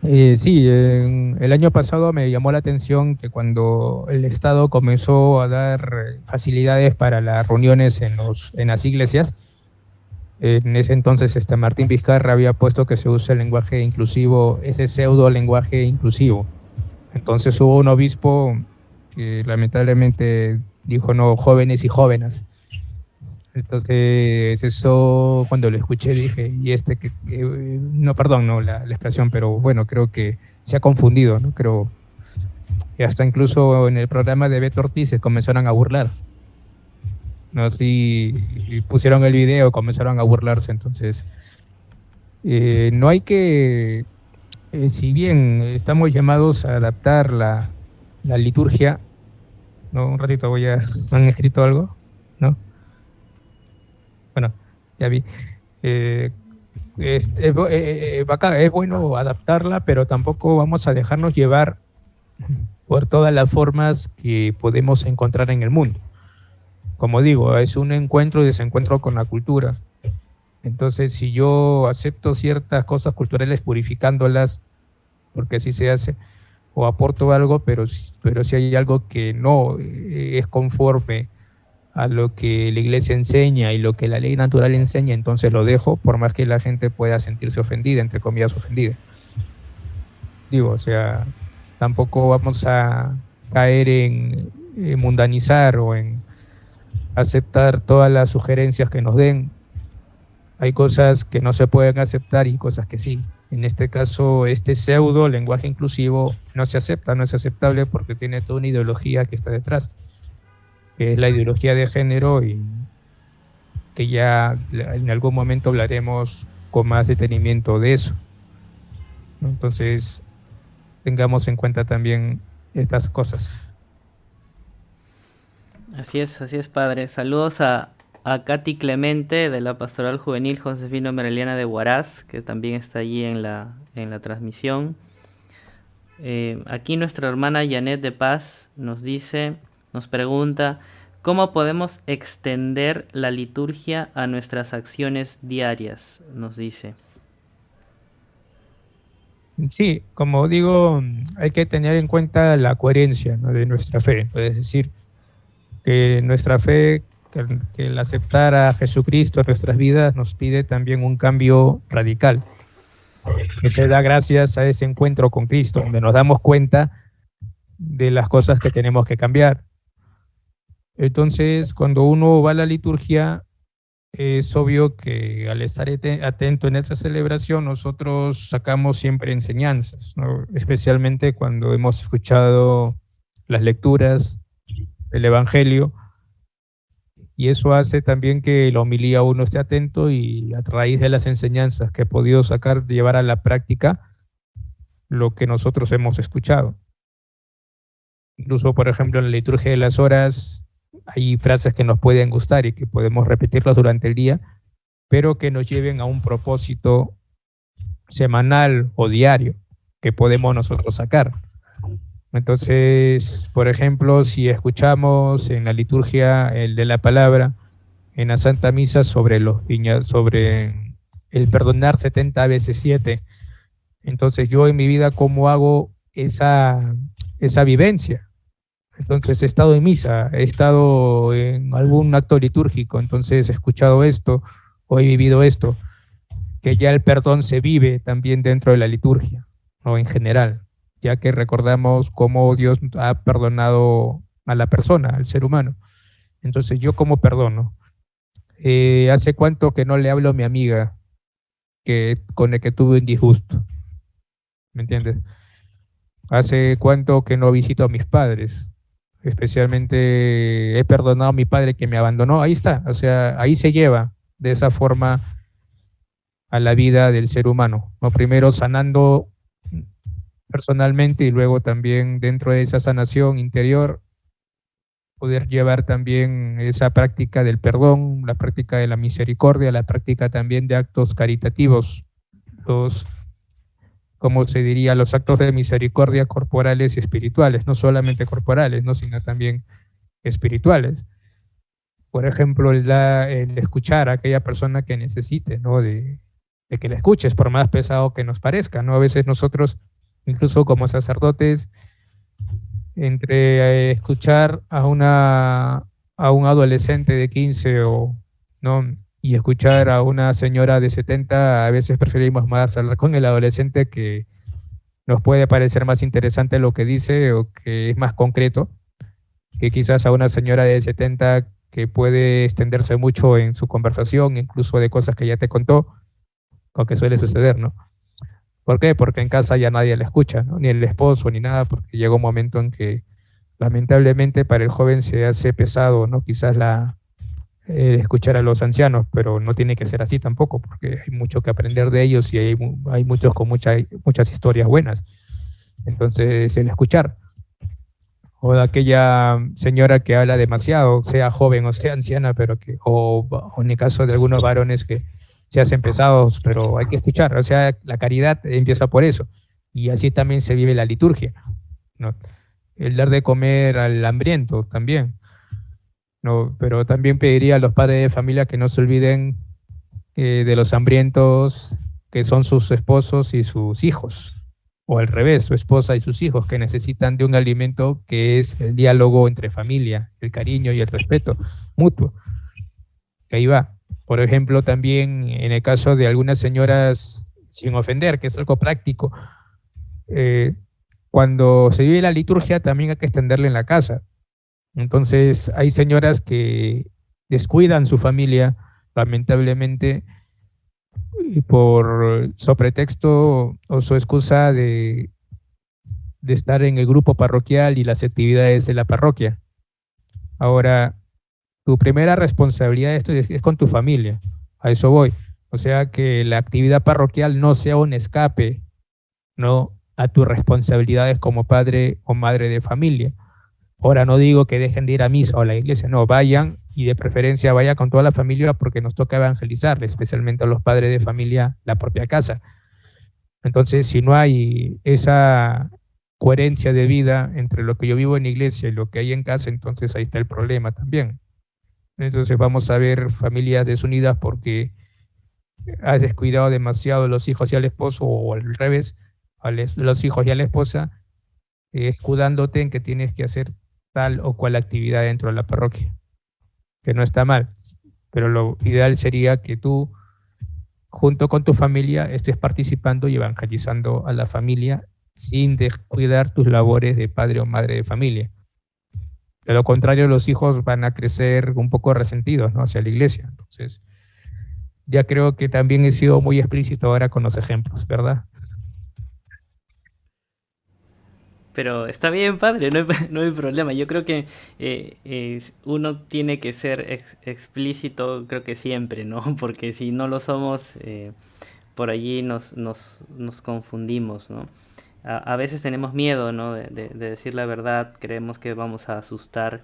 sí, el año pasado me llamó la atención que cuando el Estado comenzó a dar facilidades para las reuniones en las iglesias, en ese entonces Martín Vizcarra había puesto que se use el lenguaje inclusivo, ese pseudo lenguaje inclusivo. Entonces hubo un obispo que lamentablemente dijo no, jóvenes y jóvenes. Entonces, eso cuando lo escuché dije, y no, perdón, no la expresión, pero bueno, creo que se ha confundido, ¿no? Creo que hasta incluso en el programa de Beto Ortiz se comenzaron a burlar, ¿no? Sí, y pusieron el video, comenzaron a burlarse, entonces, no hay que, si bien estamos llamados a adaptar la liturgia, ¿no? Un ratito ¿han escrito algo? ¿No? Bueno, ya vi. Eh, es bueno adaptarla, pero tampoco vamos a dejarnos llevar por todas las formas que podemos encontrar en el mundo. Como digo, es un encuentro y desencuentro con la cultura. Entonces, si yo acepto ciertas cosas culturales purificándolas, porque así se hace, o aporto algo, pero si hay algo que no es conforme a lo que la iglesia enseña y lo que la ley natural enseña, entonces lo dejo, por más que la gente pueda sentirse ofendida, entre comillas ofendida. Digo, o sea, tampoco vamos a caer en mundanizar o en aceptar todas las sugerencias que nos den. Hay cosas que no se pueden aceptar y cosas que sí. En este caso, este pseudo lenguaje inclusivo no se acepta, no es aceptable porque tiene toda una ideología que está detrás, que es la ideología de género y que ya en algún momento hablaremos con más detenimiento de eso, ¿no? Entonces, tengamos en cuenta también estas cosas. Así es, padre. Saludos a Katy Clemente de la Pastoral Juvenil Josefino Mereliana de Huaraz, que también está allí en la transmisión. Aquí nuestra hermana Janet de Paz nos dice, nos pregunta, ¿cómo podemos extender la liturgia a nuestras acciones diarias? Nos dice. Sí, como digo, hay que tener en cuenta la coherencia, ¿no?, de nuestra fe. Es decir, que nuestra fe, que el aceptar a Jesucristo en nuestras vidas nos pide también un cambio radical, que se da gracias a ese encuentro con Cristo, donde nos damos cuenta de las cosas que tenemos que cambiar. Entonces, cuando uno va a la liturgia, es obvio que al estar atento en esa celebración, nosotros sacamos siempre enseñanzas, ¿no? Especialmente cuando hemos escuchado las lecturas del Evangelio, y eso hace también que la homilía uno esté atento y a raíz de las enseñanzas que he podido sacar, llevar a la práctica lo que nosotros hemos escuchado. Incluso, por ejemplo, en la liturgia de las horas hay frases que nos pueden gustar y que podemos repetirlas durante el día, pero que nos lleven a un propósito semanal o diario que podemos nosotros sacar. Entonces, por ejemplo, si escuchamos en la liturgia el de la palabra, en la Santa Misa sobre sobre el perdonar 70 veces 7, entonces yo en mi vida, ¿cómo hago esa vivencia? Entonces he estado en misa, he estado en algún acto litúrgico, entonces he escuchado esto o he vivido esto, que ya el perdón se vive también dentro de la liturgia, o en general, ya que recordamos cómo Dios ha perdonado a la persona, al ser humano. Entonces, ¿yo cómo perdono? ¿Hace cuánto que no le hablo a mi amiga con el que tuve un disgusto? ¿Me entiendes? ¿Hace cuánto que no visito a mis padres? Especialmente he perdonado a mi padre que me abandonó. Ahí está, o sea, ahí se lleva de esa forma a la vida del ser humano, ¿no? Primero sanando personalmente y luego también dentro de esa sanación interior poder llevar también esa práctica del perdón, la práctica de la misericordia, la práctica también de actos caritativos, como se diría, los actos de misericordia corporales y espirituales, no solamente corporales, ¿no?, sino también espirituales. Por ejemplo, el escuchar a aquella persona que necesite, ¿no?, de que la escuches, por más pesado que nos parezca, ¿no? A veces nosotros, incluso como sacerdotes, entre escuchar a un adolescente de 15 ¿no?, y escuchar a una señora de 70, a veces preferimos más hablar con el adolescente, que nos puede parecer más interesante lo que dice o que es más concreto, que quizás a una señora de 70 que puede extenderse mucho en su conversación, incluso de cosas que ya te contó, o que suele suceder, ¿no? ¿Por qué? Porque en casa ya nadie la escucha, ¿no?, ni el esposo, ni nada, porque llega un momento en que lamentablemente para el joven se hace pesado, ¿no?, quizás escuchar a los ancianos, pero no tiene que ser así tampoco, porque hay mucho que aprender de ellos y hay muchos con muchas historias buenas. Entonces, el escuchar, o de aquella señora que habla demasiado, sea joven o sea anciana, pero o en el caso de algunos varones que se hacen pesados, pero hay que escuchar. O sea, la caridad empieza por eso, y así también se vive la liturgia, ¿no? El dar de comer al hambriento también, ¿no? Pero también pediría a los padres de familia que no se olviden de los hambrientos, que son sus esposos y sus hijos, o al revés, su esposa y sus hijos, que necesitan de un alimento que es el diálogo entre familia, el cariño y el respeto mutuo. Ahí va. Por ejemplo, también en el caso de algunas señoras, sin ofender, que es algo práctico, cuando se vive la liturgia también hay que extenderla en la casa. Entonces hay señoras que descuidan su familia, lamentablemente, y por su pretexto o su excusa de estar en el grupo parroquial y las actividades de la parroquia. Ahora, tu primera responsabilidad de esto es con tu familia, a eso voy. O sea, que la actividad parroquial no sea un escape, ¿no?, a tus responsabilidades como padre o madre de familia. Ahora no digo que dejen de ir a misa o a la iglesia, no, vayan y de preferencia vaya con toda la familia porque nos toca evangelizar, especialmente a los padres de familia, la propia casa. Entonces, si no hay esa coherencia de vida entre lo que yo vivo en la iglesia y lo que hay en casa, entonces ahí está el problema también. Entonces vamos a ver familias desunidas porque has descuidado demasiado a los hijos y al esposo, o al revés, los hijos y a la esposa, escudándote en que tienes que hacer tal o cual actividad dentro de la parroquia, que no está mal, pero lo ideal sería que tú, junto con tu familia, estés participando y evangelizando a la familia sin descuidar tus labores de padre o madre de familia. De lo contrario, los hijos van a crecer un poco resentidos, ¿no?, hacia la iglesia. Entonces, ya creo que también he sido muy explícito ahora con los ejemplos, ¿verdad? Pero está bien, padre, no hay, no hay problema. Yo creo que uno tiene que ser explícito, creo que siempre, ¿no? Porque si no lo somos, por allí nos confundimos, ¿no? A veces tenemos miedo, ¿no? De decir la verdad, creemos que vamos a asustar,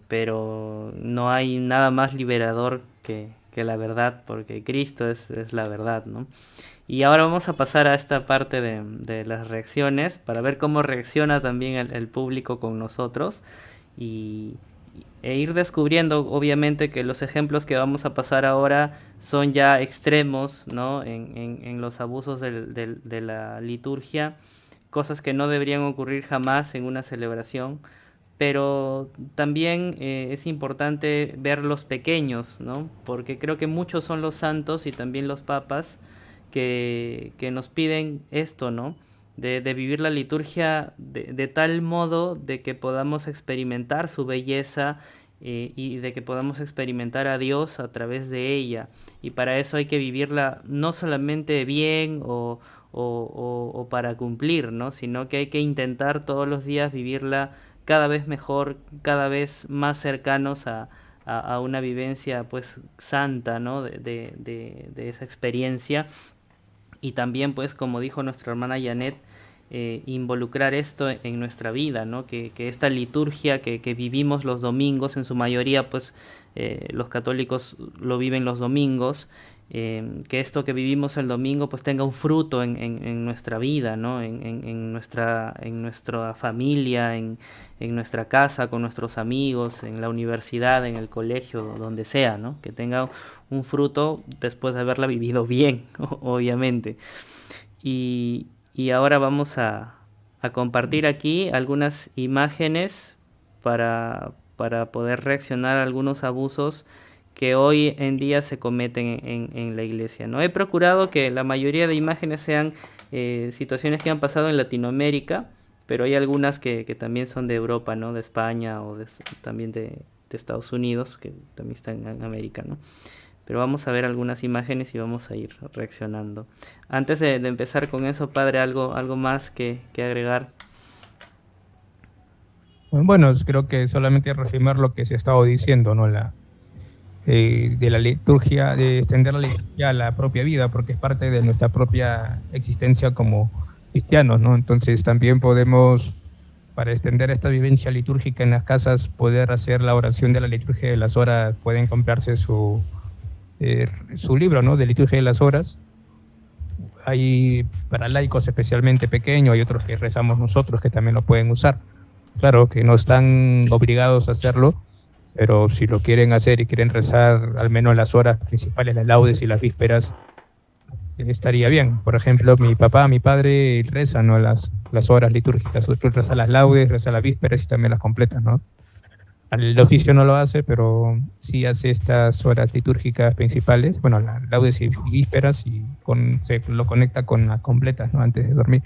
pero no hay nada más liberador que la verdad, porque Cristo es la verdad, ¿no? Y ahora vamos a pasar a esta parte de las reacciones para ver cómo reacciona también el público con nosotros y, e ir descubriendo obviamente que los ejemplos que vamos a pasar ahora son ya extremos, ¿no? En los abusos de la liturgia, cosas que no deberían ocurrir jamás en una celebración, pero también es importante ver los pequeños, ¿no? Porque creo que muchos son los santos y también los papas que nos piden esto, ¿no? De vivir la liturgia de tal modo de que podamos experimentar su belleza, y de que podamos experimentar a Dios a través de ella. Y para eso hay que vivirla no solamente bien o para cumplir, ¿no? Sino que hay que intentar todos los días vivirla cada vez mejor, cada vez más cercanos a una vivencia pues santa, ¿no? De esa experiencia. Y también pues como dijo nuestra hermana Janet, involucrar esto en nuestra vida, ¿no? Que esta liturgia que vivimos los domingos, en su mayoría pues los católicos lo viven los domingos, que esto que vivimos el domingo pues tenga un fruto en nuestra vida, ¿no? En nuestra familia, en nuestra casa, con nuestros amigos, en la universidad, en el colegio, donde sea, ¿no? Que tenga un fruto después de haberla vivido bien, obviamente. Y ahora vamos a compartir aquí algunas imágenes para poder reaccionar a algunos abusos que hoy en día se cometen en la iglesia, ¿no? He procurado que la mayoría de imágenes sean situaciones que han pasado en Latinoamérica, pero hay algunas que también son de Europa, ¿no? De España o también de Estados Unidos, que también están en América, ¿no? Pero vamos a ver algunas imágenes y vamos a ir reaccionando. Antes de empezar con eso, padre, algo más que agregar. Bueno, creo que solamente reafirmar lo que se ha estado diciendo, ¿no? De la liturgia, de extender la liturgia a la propia vida, porque es parte de nuestra propia existencia como cristianos, ¿no? Entonces también podemos, para extender esta vivencia litúrgica en las casas, poder hacer la oración de la liturgia de las horas, pueden comprarse su libro, ¿no?, de liturgia de las horas. Hay para laicos especialmente pequeños, hay otros que rezamos nosotros que también lo pueden usar. Claro que no están obligados a hacerlo, pero si lo quieren hacer y quieren rezar al menos las horas principales, las laudes y las vísperas, estaría bien. Por ejemplo, mi papá, mi padre rezan, ¿no?, las horas litúrgicas. Otros rezan las laudes, rezan las vísperas y también las completas, ¿no? El oficio no lo hace, pero sí hace estas horas litúrgicas principales, bueno, las laudes y vísperas, y se lo conecta con las completas, ¿no?, antes de dormir.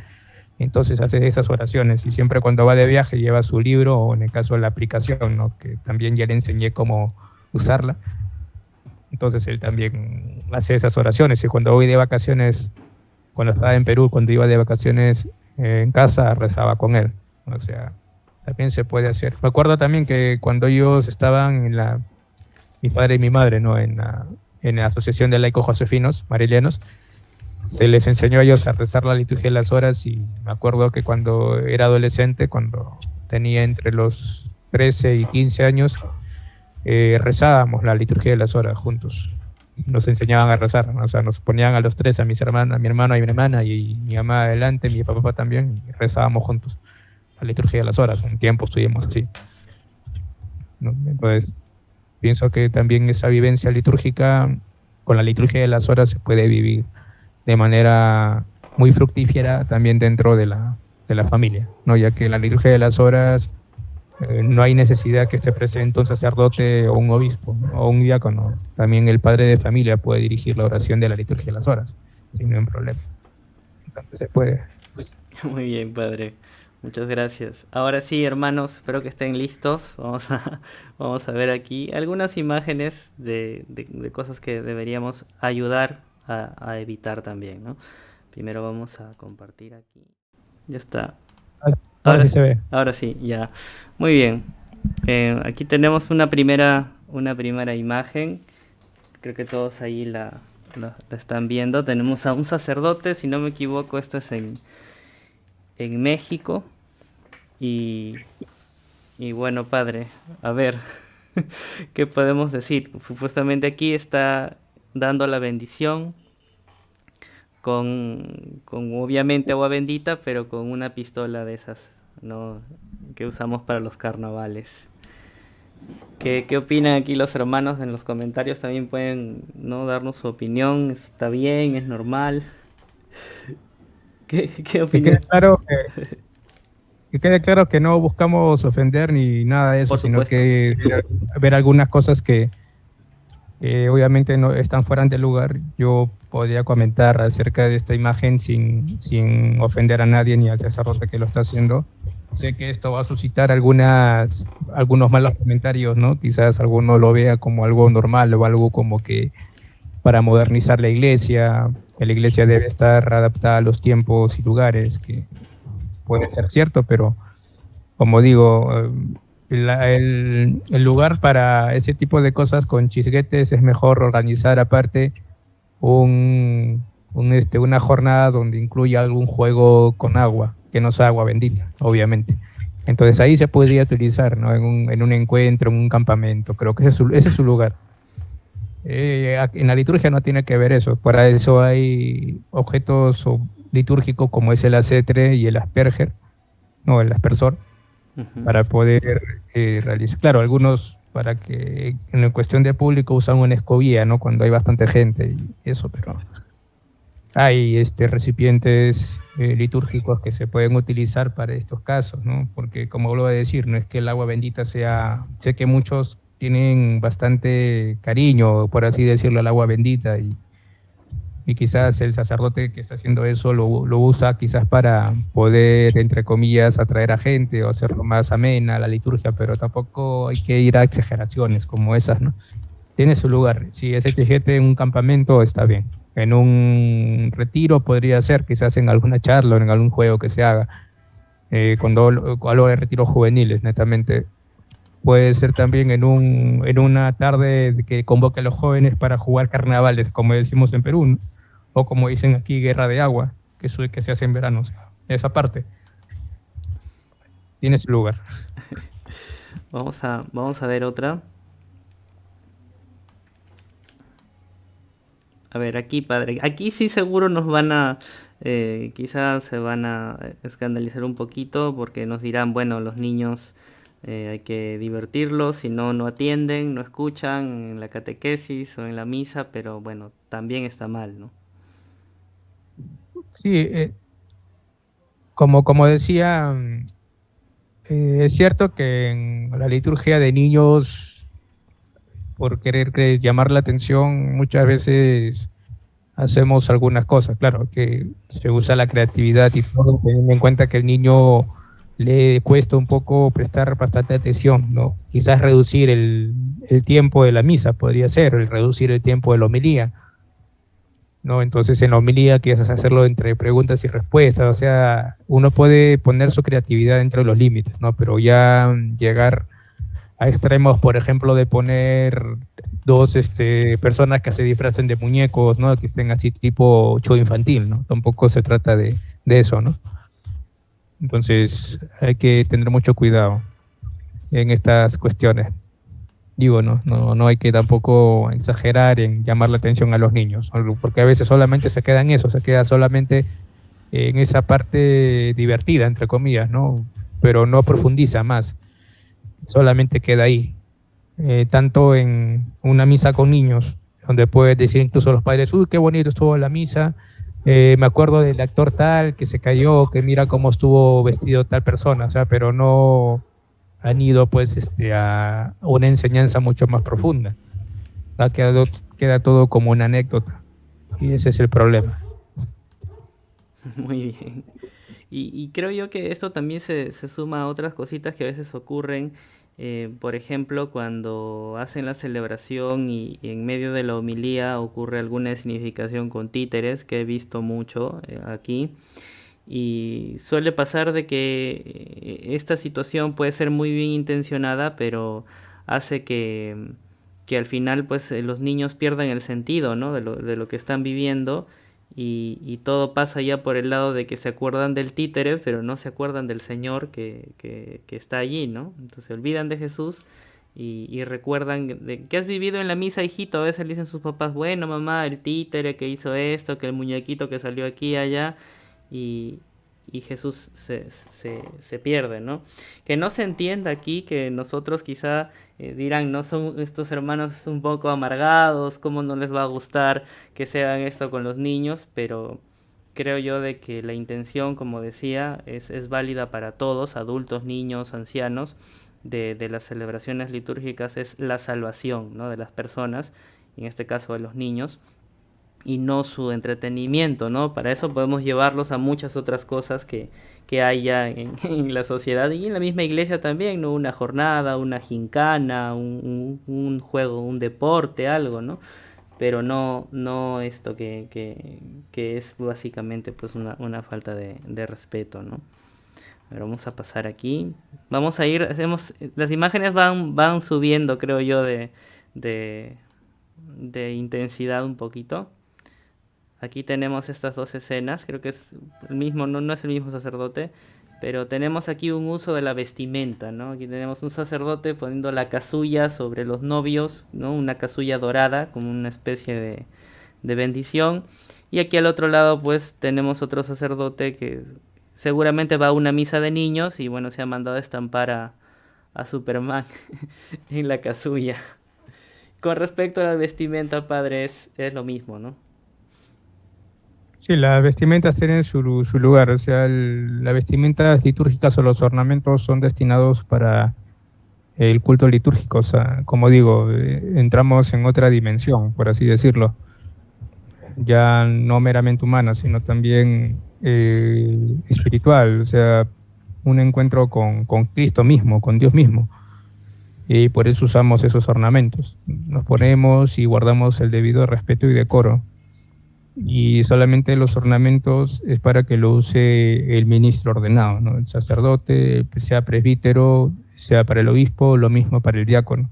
Entonces hace esas oraciones y siempre cuando va de viaje lleva su libro, o en el caso de la aplicación, ¿no?, que también ya le enseñé cómo usarla. Entonces él también hace esas oraciones, y cuando voy de vacaciones, cuando estaba en Perú, cuando iba de vacaciones en casa, rezaba con él. O sea, también se puede hacer. Me acuerdo también que cuando ellos estaban mi padre y mi madre, ¿no?, en la Asociación de Laicos Josefinos, Marilianos, se les enseñó a ellos a rezar la liturgia de las horas, y me acuerdo que cuando era adolescente, cuando tenía entre los 13 y 15 años, rezábamos la liturgia de las horas juntos. Nos enseñaban a rezar, ¿no? O sea, nos ponían a los tres, a mis hermanos, a mi hermano y mi hermana, y mi mamá adelante, mi papá también, y rezábamos juntos la liturgia de las horas. Un tiempo estuvimos así, ¿no? Entonces, pienso que también esa vivencia litúrgica, con la liturgia de las horas, se puede vivir de manera muy fructífera también dentro de la familia, ¿no? Ya que en la liturgia de las horas no hay necesidad que se presente un sacerdote o un obispo, ¿no? O un diácono. También el padre de familia puede dirigir la oración de la liturgia de las horas, sin ningún problema. Entonces se puede. Muy bien, padre. Muchas gracias. Ahora sí, hermanos, espero que estén listos. Vamos a ver aquí algunas imágenes de cosas que deberíamos ayudar a evitar también, ¿no? Primero vamos a compartir aquí. Ya está. Ahora sí se ve. Ahora sí, ya. Muy bien. Aquí tenemos una primera imagen. Creo que todos ahí la están viendo. Tenemos a un sacerdote, si no me equivoco, esto es en México. Y bueno, padre, a ver, ¿qué podemos decir? Supuestamente aquí está dando la bendición con obviamente agua bendita, pero con una pistola de esas, ¿no? Que usamos para los carnavales. ¿Qué opinan aquí los hermanos? En los comentarios también pueden, ¿no?, darnos su opinión. ¿Está bien? ¿Es normal? ¿Qué Que opinan? quede claro que quede claro que no buscamos ofender ni nada de eso, Por sino supuesto. que ver algunas cosas que obviamente no están fuera de lugar. Yo podría comentar acerca de esta imagen sin ofender a nadie ni al sacerdote que lo está haciendo. Sé que esto va a suscitar algunos malos comentarios, ¿no? Quizás alguno lo vea como algo normal o algo como que para modernizar la iglesia, que la iglesia debe estar adaptada a los tiempos y lugares, que puede ser cierto, pero como digo, el lugar para ese tipo de cosas con chisguetes es mejor organizar aparte una jornada donde incluya algún juego con agua, que no sea agua bendita, obviamente. Entonces ahí se podría utilizar, ¿no? En un encuentro, en un campamento, creo que ese es su lugar. En la liturgia no tiene que ver eso, para eso hay objetos litúrgicos como es el acetre y el asperger, no, el aspersor, para poder realizar. Claro, algunos para que en cuestión de público usan una escobilla, ¿no? Cuando hay bastante gente y eso, pero hay recipientes litúrgicos que se pueden utilizar para estos casos, ¿no? Porque como vuelvo a decir, no es que el agua bendita sea, sé que muchos tienen bastante cariño, por así decirlo, al agua bendita y quizás el sacerdote que está haciendo eso lo usa quizás para poder, entre comillas, atraer a gente o hacerlo más amena la liturgia, pero tampoco hay que ir a exageraciones como esas, ¿no? Tiene su lugar. Si es etiquete en un campamento, está bien. En un retiro podría ser, quizás en alguna charla o en algún juego que se haga. Cuando hablo de retiros juveniles, netamente. Puede ser también en una tarde que convoque a los jóvenes para jugar carnavales, como decimos en Perú, ¿no? O como dicen aquí, guerra de agua, que se hace en verano. O sea, esa parte tiene su lugar. Vamos a ver otra. A ver, aquí, padre. Aquí sí seguro nos van a... quizás se van a escandalizar un poquito porque nos dirán, bueno, los niños hay que divertirlos, si no, no atienden, no escuchan en la catequesis o en la misa, pero bueno, también está mal, ¿no? Sí, como decía, es cierto que en la liturgia de niños, por querer llamar la atención, muchas veces hacemos algunas cosas. Claro, que se usa la creatividad y todo, teniendo en cuenta que el niño le cuesta un poco prestar bastante atención, ¿no? Quizás reducir el tiempo de la misa, podría ser, reducir el tiempo de la homilía, ¿no? Entonces en la homilía quieres hacerlo entre preguntas y respuestas, o sea, uno puede poner su creatividad dentro de los límites, ¿no? Pero ya llegar a extremos, por ejemplo, de poner dos personas que se disfracen de muñecos, ¿no? Que estén así tipo show infantil, ¿no? Tampoco se trata de eso, ¿no? Entonces hay que tener mucho cuidado en estas cuestiones. Digo, no hay que tampoco exagerar en llamar la atención a los niños, porque a veces solamente se queda en eso, se queda solamente en esa parte divertida, entre comillas, ¿no? Pero no profundiza más, solamente queda ahí. Tanto en una misa con niños, donde puedes decir incluso a los padres, uy, qué bonito estuvo la misa, me acuerdo del actor tal que se cayó, que mira cómo estuvo vestido tal persona, o sea, pero no han ido pues a una enseñanza mucho más profunda. Ha quedado, queda todo como una anécdota y ese es el problema. Muy bien. Y creo yo que esto también se suma a otras cositas que a veces ocurren, por ejemplo, cuando hacen la celebración y en medio de la homilía ocurre alguna significación con títeres, que he visto mucho aquí, y suele pasar de que esta situación puede ser muy bien intencionada, pero hace que al final pues los niños pierdan el sentido, ¿no? De lo que están viviendo y todo pasa ya por el lado de que se acuerdan del títere, pero no se acuerdan del Señor que está allí, ¿no? Entonces se olvidan de Jesús y recuerdan de que has vivido en la misa, hijito. A veces le dicen sus papás, bueno, mamá, el títere que hizo esto, que el muñequito que salió aquí, allá, y, y Jesús se pierde, ¿no? Que no se entienda aquí que nosotros quizá dirán, no son estos hermanos un poco amargados, cómo no les va a gustar que se hagan esto con los niños, pero creo yo de que la intención, como decía, es válida para todos, adultos, niños, ancianos, de las celebraciones litúrgicas es la salvación, ¿no? De las personas, en este caso de los niños, y no su entretenimiento, ¿no? Para eso podemos llevarlos a muchas otras cosas que hay ya en la sociedad y en la misma iglesia también, ¿no? Una jornada, una gincana, un juego, un deporte, algo, ¿no? Pero no esto que es básicamente pues una falta de respeto, ¿no? A ver, vamos a pasar aquí. Vamos a ir, las imágenes van subiendo, creo yo, de, de intensidad un poquito. Aquí tenemos estas dos escenas, creo que es el mismo, no es el mismo sacerdote, pero tenemos aquí un uso de la vestimenta, ¿no? Aquí tenemos un sacerdote poniendo la casulla sobre los novios, ¿no? Una casulla dorada, como una especie de bendición. Y aquí al otro lado, pues, tenemos otro sacerdote que seguramente va a una misa de niños y, bueno, se ha mandado a estampar a Superman en la casulla. Con respecto a la vestimenta, padre, es lo mismo, ¿no? Sí, las vestimentas tienen su lugar, o sea, las vestimentas litúrgicas o los ornamentos son destinados para el culto litúrgico, o sea, como digo, entramos en otra dimensión, por así decirlo, ya no meramente humana, sino también espiritual, o sea, un encuentro con Cristo mismo, con Dios mismo, y por eso usamos esos ornamentos. Nos ponemos y guardamos el debido respeto y decoro, y solamente los ornamentos es para que lo use el ministro ordenado, ¿no? El sacerdote, sea presbítero, sea para el obispo, lo mismo para el diácono.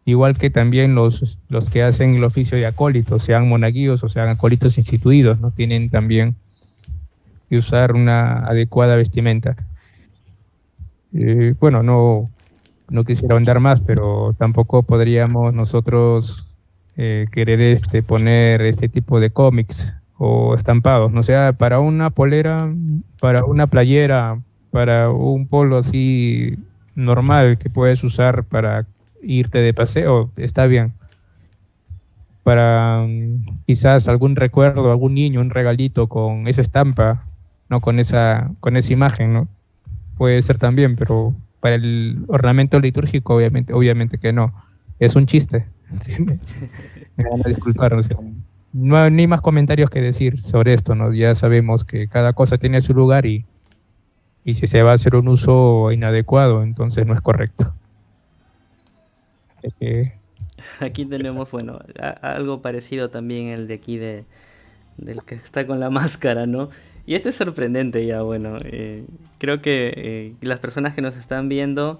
Igual que también los que hacen el oficio de acólitos, sean monaguillos o sean acólitos instituidos, ¿no? Tienen también que usar una adecuada vestimenta. Bueno, no quisiera ahondar más, pero tampoco podríamos nosotros querer poner este tipo de cómics o estampados, no sea para una polera, para una playera, para un polo así normal que puedes usar para irte de paseo, está bien. Para quizás algún recuerdo, algún niño, un regalito con esa estampa, no con esa imagen, ¿no? Puede ser también, pero para el ornamento litúrgico, obviamente que no. Es un chiste. Sí, me van a disculpar, o sea, no hay ni más comentarios que decir sobre esto, ¿no? Ya sabemos que cada cosa tiene su lugar y si se va a hacer un uso inadecuado, entonces no es correcto. Eh, Aquí tenemos, bueno, algo parecido también el de aquí del que está con la máscara, ¿no? Y este es sorprendente ya, bueno, creo que las personas que nos están viendo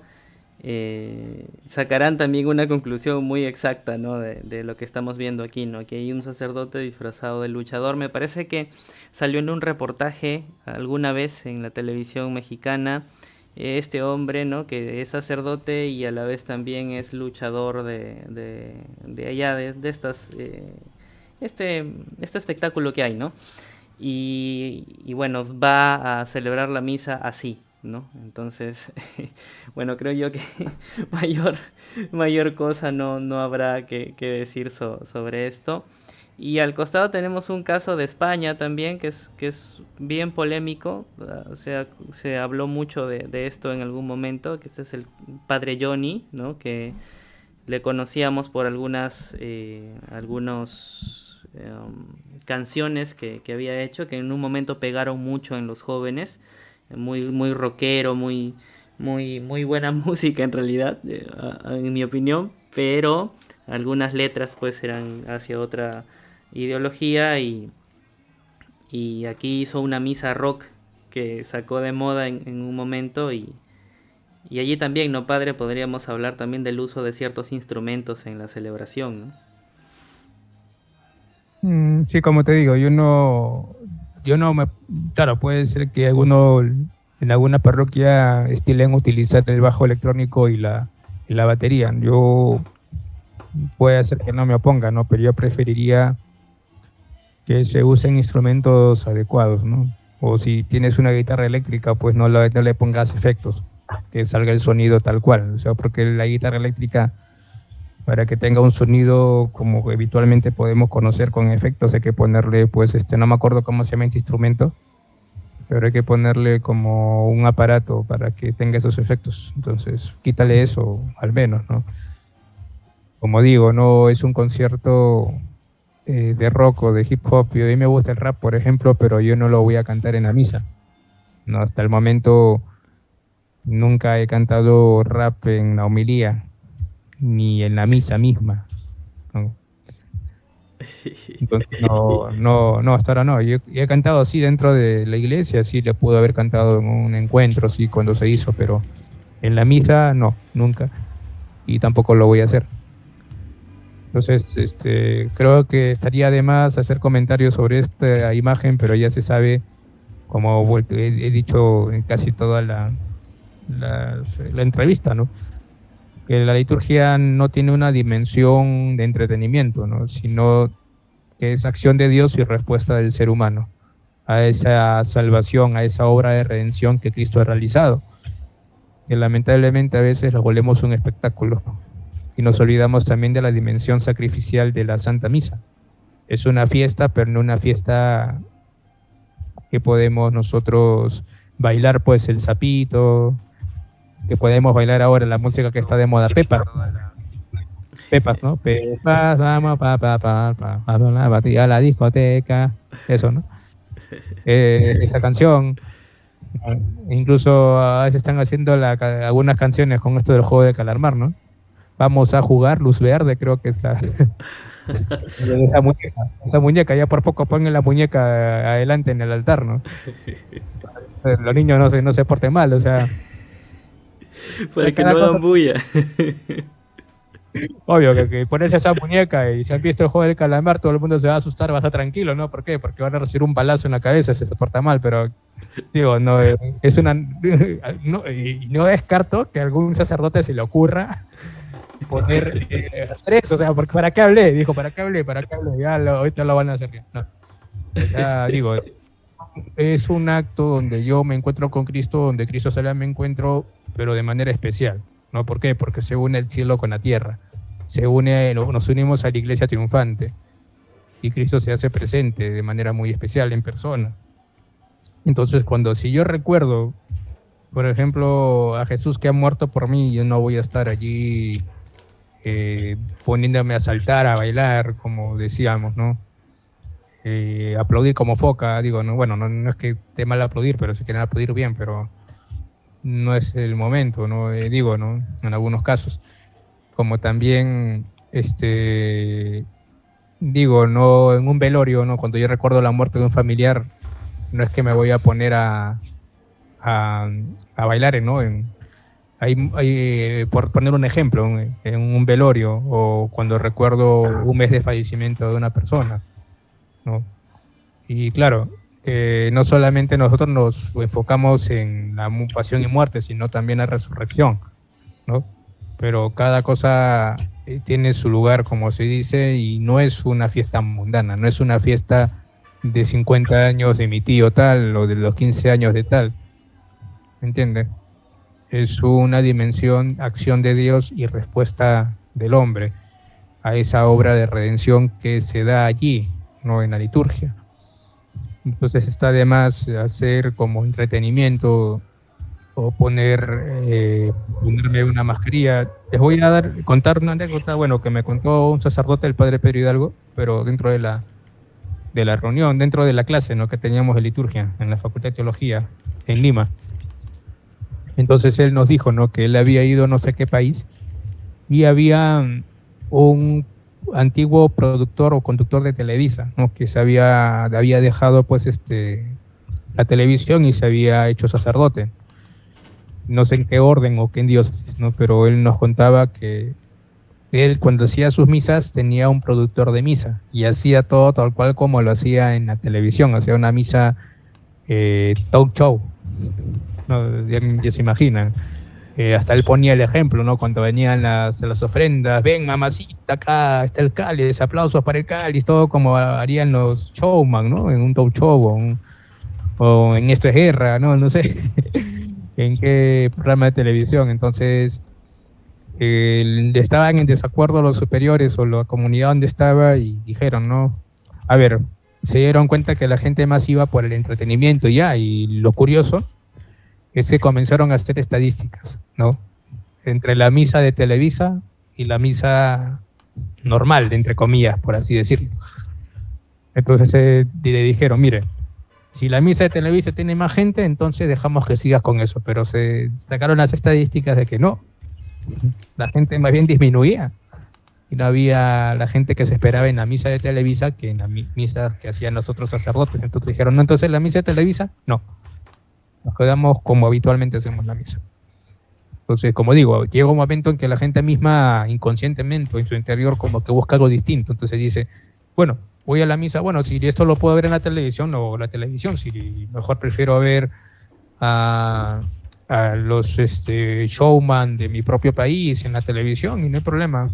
sacarán también una conclusión muy exacta, ¿no? De lo que estamos viendo aquí, ¿no? Que hay un sacerdote disfrazado de luchador. Me parece que salió en un reportaje alguna vez en la televisión mexicana este hombre, ¿no? Que es sacerdote y a la vez también es luchador de allá, de estas, este espectáculo que hay, ¿no? Y bueno, va a celebrar la misa así, ¿no? Entonces, bueno, creo yo que mayor, mayor cosa no habrá que decir sobre esto. Y al costado tenemos un caso de España también, que es bien polémico. O sea, se habló mucho de esto en algún momento, que este es el padre Johnny, ¿no? Que le conocíamos por algunos canciones que había hecho, que en un momento pegaron mucho en los jóvenes, muy, muy rockero, muy buena música en realidad, en mi opinión, pero algunas letras pues eran hacia otra ideología y aquí hizo una misa rock que sacó de moda en un momento y allí también, ¿no, padre? Podríamos hablar también del uso de ciertos instrumentos en la celebración, ¿no? Sí, como te digo, yo no me, claro, puede ser que en alguna parroquia estilen utilizar el bajo electrónico y la batería. Yo puede ser que no me oponga, ¿no? Pero yo preferiría que se usen instrumentos adecuados, ¿no? O si tienes una guitarra eléctrica, pues no le pongas efectos, que salga el sonido tal cual. O sea, porque la guitarra eléctrica, para que tenga un sonido como habitualmente podemos conocer con efectos, hay que ponerle, pues, no me acuerdo cómo se llama este instrumento, pero hay que ponerle como un aparato para que tenga esos efectos. Entonces, quítale eso, al menos, ¿no? Como digo, no es un concierto de rock o de hip hop. Y a mí me gusta el rap, por ejemplo, pero yo no lo voy a cantar en la misa. No, hasta el momento nunca he cantado rap en la homilía, ni en la misa misma, ¿no? Entonces, no, hasta ahora no. Yo he cantado así dentro de la iglesia, sí le pude haber cantado en un encuentro, sí, cuando se hizo, pero en la misa no, nunca. Y tampoco lo voy a hacer. Entonces, creo que estaría de más hacer comentarios sobre esta imagen, pero ya se sabe, como he dicho en casi toda la entrevista, ¿no? Que la liturgia no tiene una dimensión de entretenimiento, ¿no? Sino que es acción de Dios y respuesta del ser humano a esa salvación, a esa obra de redención que Cristo ha realizado. Que lamentablemente a veces lo volvemos un espectáculo y nos olvidamos también de la dimensión sacrificial de la Santa Misa. Es una fiesta, pero no una fiesta que podemos nosotros bailar, pues, el sapito, que podemos bailar ahora la música que está de moda, Pepas, ¿no? Pepas, vamos, a la discoteca, eso, ¿no? Esa canción, incluso a veces están haciendo algunas canciones con esto del juego de calamar, ¿no? Vamos a jugar Luz Verde, creo que es esa muñeca, ya por poco ponen la muñeca adelante en el altar, ¿no? Los niños no se porten mal, o sea, Para que cada no cosa. hagan bulla. Obvio que pones esa muñeca y si han visto el juego del calamar, todo el mundo se va a asustar, va a estar tranquilo, ¿no? ¿Por qué? Porque van a recibir un balazo en la cabeza si se porta mal, pero digo, no, es una. No, y no descarto que a algún sacerdote se le ocurra poner, hacer eso, o sea, porque ¿para qué hablé? Dijo, ¿para qué hablé? Ya ahorita lo van a hacer bien. No. O sea, digo, es un acto donde yo me encuentro con Cristo, donde Cristo sale, me encuentro, pero de manera especial, ¿no? ¿Por qué? Porque se une el cielo con la tierra, nos unimos a la iglesia triunfante, y Cristo se hace presente de manera muy especial en persona. Entonces, si yo recuerdo, por ejemplo, a Jesús que ha muerto por mí, yo no voy a estar allí poniéndome a saltar, a bailar, como decíamos, ¿no? Aplaudir como foca, digo, no, bueno, no es que esté mal aplaudir, pero si quieren aplaudir bien, pero no es el momento, ¿no? Digo, ¿no? En algunos casos. Como también, digo, no, en un velorio, ¿no? Cuando yo recuerdo la muerte de un familiar, no es que me voy a poner a bailar, ¿no? por poner un ejemplo, en un velorio o cuando recuerdo un mes de fallecimiento de una persona, ¿no? Y claro, no solamente nosotros nos enfocamos en la pasión y muerte, sino también la resurrección, ¿no? Pero cada cosa tiene su lugar, como se dice, y no es una fiesta mundana, no es una fiesta de 50 años de mi tío tal o de los 15 años de tal, ¿me entiendes? Es una dimensión, acción de Dios y respuesta del hombre a esa obra de redención que se da allí, no en la liturgia. Entonces está de más hacer como entretenimiento o ponerme una mascarilla. Les voy a contar una anécdota, bueno, que me contó un sacerdote, el padre Pedro Hidalgo, pero dentro de la reunión, dentro de la clase, ¿no?, que teníamos de liturgia en la Facultad de Teología en Lima. Entonces él nos dijo, ¿no?, que él había ido a no sé qué país y había un antiguo productor o conductor de Televisa, ¿no?, que había dejado pues la televisión y se había hecho sacerdote. No sé en qué orden o qué en diócesis, ¿no? Pero él nos contaba que él cuando hacía sus misas tenía un productor de misa y hacía todo tal cual como lo hacía en la televisión, hacía una misa talk show, ¿no? Ya se imaginan. Hasta él ponía el ejemplo, ¿no? Cuando venían las ofrendas, ven mamacita, acá está el cáliz, aplausos para el cáliz, todo como harían los showman, ¿no? En un talk show o en Esto es Guerra, ¿no? No sé en qué programa de televisión. Entonces, estaban en desacuerdo los superiores o la comunidad donde estaba y dijeron, ¿no? A ver, se dieron cuenta que la gente más iba por el entretenimiento ya, y lo curioso es que comenzaron a hacer estadísticas, ¿no? Entre la misa de Televisa y la misa normal, entre comillas, por así decirlo. Entonces le dijeron, mire, si la misa de Televisa tiene más gente, entonces dejamos que sigas con eso. Pero se sacaron las estadísticas de que no, la gente más bien disminuía. Y no había la gente que se esperaba en la misa de Televisa que en la misa que hacían los otros sacerdotes. Entonces dijeron, no, entonces la misa de Televisa, no. Nos quedamos como habitualmente hacemos la misa. Entonces, como digo, llega un momento en que la gente misma inconscientemente en su interior como que busca algo distinto. Entonces dice, bueno, voy a la misa, bueno, si esto lo puedo ver en la televisión, o la televisión, si mejor prefiero ver a, a los showman de mi propio país en la televisión y no hay problema.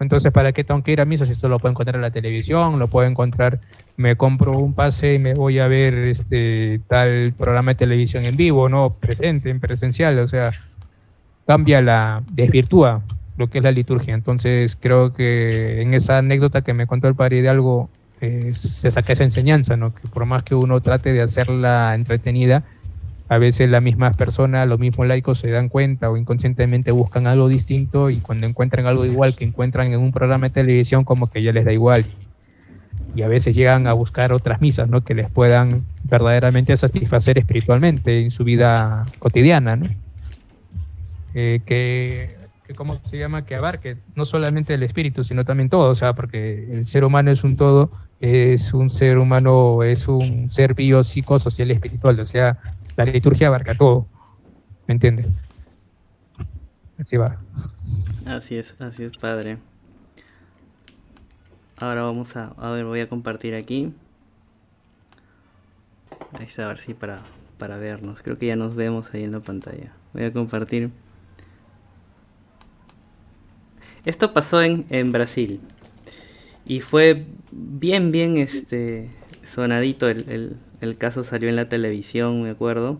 Entonces, ¿para qué tengo que ir a misa si esto lo puedo encontrar en la televisión? Lo puedo encontrar, me compro un pase y me voy a ver tal programa de televisión en vivo, ¿no? Presente, en presencial, o sea, desvirtúa lo que es la liturgia. Entonces, creo que en esa anécdota que me contó el padre Hidalgo, se saca esa enseñanza, ¿no? Que por más que uno trate de hacerla entretenida, a veces las mismas personas, los mismos laicos se dan cuenta o inconscientemente buscan algo distinto, y cuando encuentran algo igual que encuentran en un programa de televisión, como que ya les da igual. Y a veces llegan a buscar otras misas, ¿no?, que les puedan verdaderamente satisfacer espiritualmente en su vida cotidiana, ¿no? Que ¿cómo se llama? Que abarque no solamente el espíritu, sino también todo, o sea, porque el ser humano es un todo, es un ser humano, es un ser biopsicosocial espiritual, o sea, la liturgia abarca todo, ¿me entiendes? Así va. Así es, padre. Ahora a ver, voy a compartir aquí. Ahí está, a ver si para vernos. Creo que ya nos vemos ahí en la pantalla. Voy a compartir. Esto pasó en Brasil. Y fue bien sonadito. El caso salió en la televisión, me acuerdo.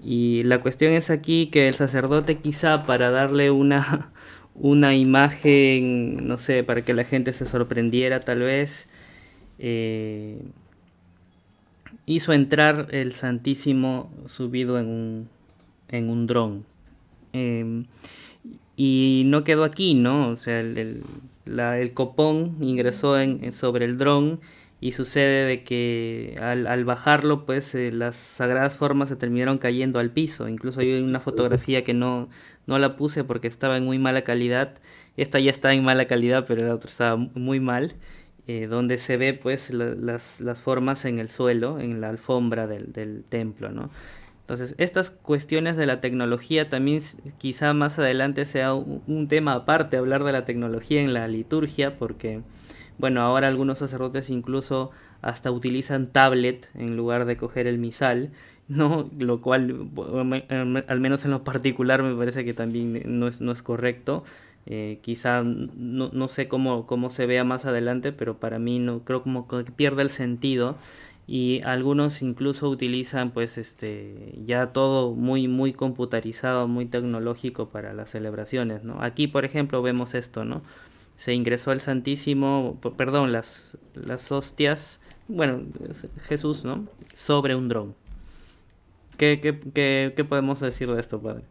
Y la cuestión es aquí que el sacerdote, quizá para darle una imagen, no sé, para que la gente se sorprendiera tal vez, eh, hizo entrar el Santísimo subido en un dron. Eh, y no quedó aquí, ¿no? O sea, el copón ingresó sobre el dron, y sucede de que al bajarlo, pues las sagradas formas se terminaron cayendo al piso. Incluso hay una fotografía que no la puse porque estaba en muy mala calidad. Esta ya está en mala calidad, pero la otra estaba muy mal. Donde se ve pues las formas en el suelo, en la alfombra del templo, ¿no? Entonces, estas cuestiones de la tecnología también quizá más adelante sea un tema aparte, hablar de la tecnología en la liturgia, porque, bueno, ahora algunos sacerdotes incluso hasta utilizan tablet en lugar de coger el misal, ¿no? Lo cual, al menos en lo particular, me parece que también no es correcto. Quizá no sé cómo se vea más adelante, pero para mí no creo como que pierde el sentido y algunos incluso utilizan pues ya todo muy computarizado, muy tecnológico para las celebraciones, ¿no? Aquí, por ejemplo, vemos esto, ¿no? Se ingresó al Santísimo, perdón, las hostias, bueno, Jesús, ¿no? Sobre un dron. ¿Qué podemos decir de esto, padre?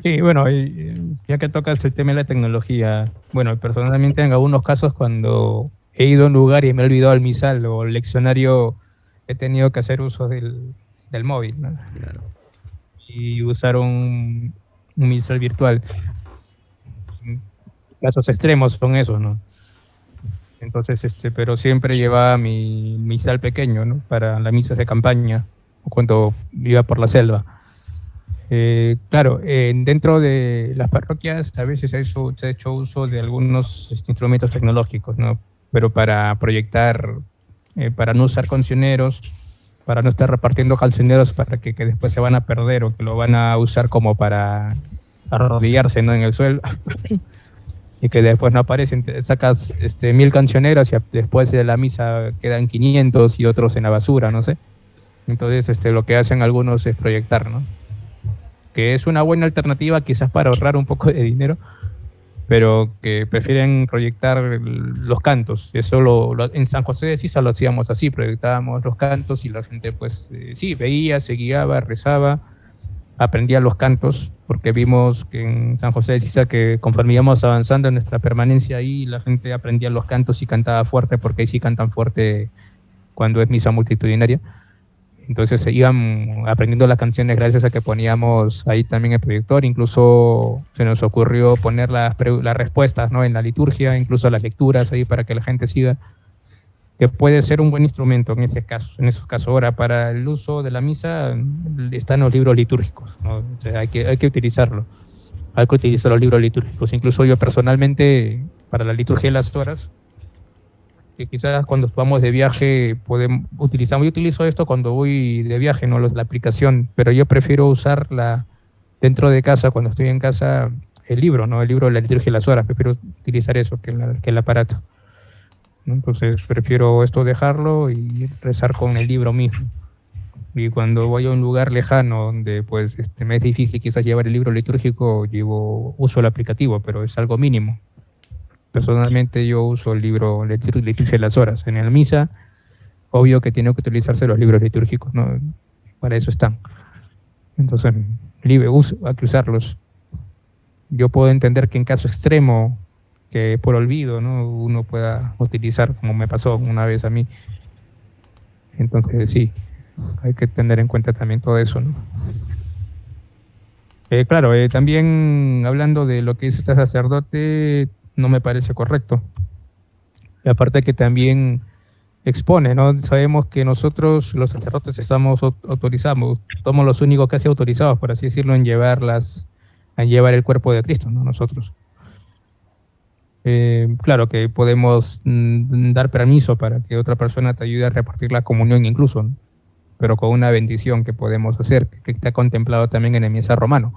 Sí, bueno, ya que tocas el tema de la tecnología, bueno, personalmente en algunos casos cuando he ido a un lugar y me he olvidado el misal o el leccionario, he tenido que hacer uso del móvil, ¿no? Claro. Y usar un misal virtual. Casos extremos son esos, ¿no? Entonces, pero siempre llevaba mi misal pequeño, ¿no? Para las misas de campaña o cuando iba por la selva. Claro, dentro de las parroquias a veces se ha hecho uso de algunos instrumentos tecnológicos, ¿no? Pero para proyectar, para no usar cancioneros, para no estar repartiendo cancioneros para que después se van a perder o que lo van a usar como para arrodillarse, ¿no? En el suelo y que después no aparecen. Sacas 1000 cancioneros y después de la misa quedan 500 y otros en la basura, no sé. Entonces, lo que hacen algunos es proyectar, ¿no? Que es una buena alternativa quizás para ahorrar un poco de dinero, pero que prefieren proyectar los cantos. Eso en San José de Sisa lo hacíamos así, proyectábamos los cantos y la gente pues sí, veía, se guiaba, rezaba, aprendía los cantos, porque vimos que en San José de Sisa que conforme íbamos avanzando en nuestra permanencia ahí, la gente aprendía los cantos y cantaba fuerte, porque ahí sí cantan fuerte cuando es misa multitudinaria. Entonces se iban aprendiendo las canciones gracias a que poníamos ahí también el proyector. Incluso se nos ocurrió poner las respuestas, ¿no? En la liturgia, incluso las lecturas ahí para que la gente siga, que puede ser un buen instrumento en ese caso, en esos casos. Ahora, para el uso de la misa están los libros litúrgicos, ¿no? O sea, hay que utilizarlo. Hay que utilizar los libros litúrgicos. Incluso yo personalmente, para la liturgia de las horas, que quizás cuando vamos de viaje yo utilizo esto cuando voy de viaje, no la aplicación, pero yo prefiero usarla dentro de casa, cuando estoy en casa, el libro, ¿no? El libro de la liturgia de las horas, prefiero utilizar eso que el aparato, ¿no? Entonces prefiero esto dejarlo y rezar con el libro mismo. Y cuando voy a un lugar lejano donde pues me es difícil quizás llevar el libro litúrgico, uso el aplicativo, pero es algo mínimo. Personalmente yo uso el libro Liturgia de las Horas. En la misa, obvio que tiene que utilizarse los libros litúrgicos, ¿no? Para eso están. Entonces, hay que usarlos. Yo puedo entender que en caso extremo, que por olvido, ¿no? Uno pueda utilizar, como me pasó una vez a mí. Entonces, sí, hay que tener en cuenta también todo eso, ¿no? Claro, también hablando de lo que dice este sacerdote, no me parece correcto. Y aparte que también expone, ¿no? Sabemos que nosotros, los sacerdotes, estamos autorizados, somos los únicos casi autorizados, por así decirlo, en llevar el cuerpo de Cristo, ¿no? Nosotros. Claro que podemos dar permiso para que otra persona te ayude a repartir la comunión incluso, ¿no? Pero con una bendición que podemos hacer, que está contemplado también en el misal romano.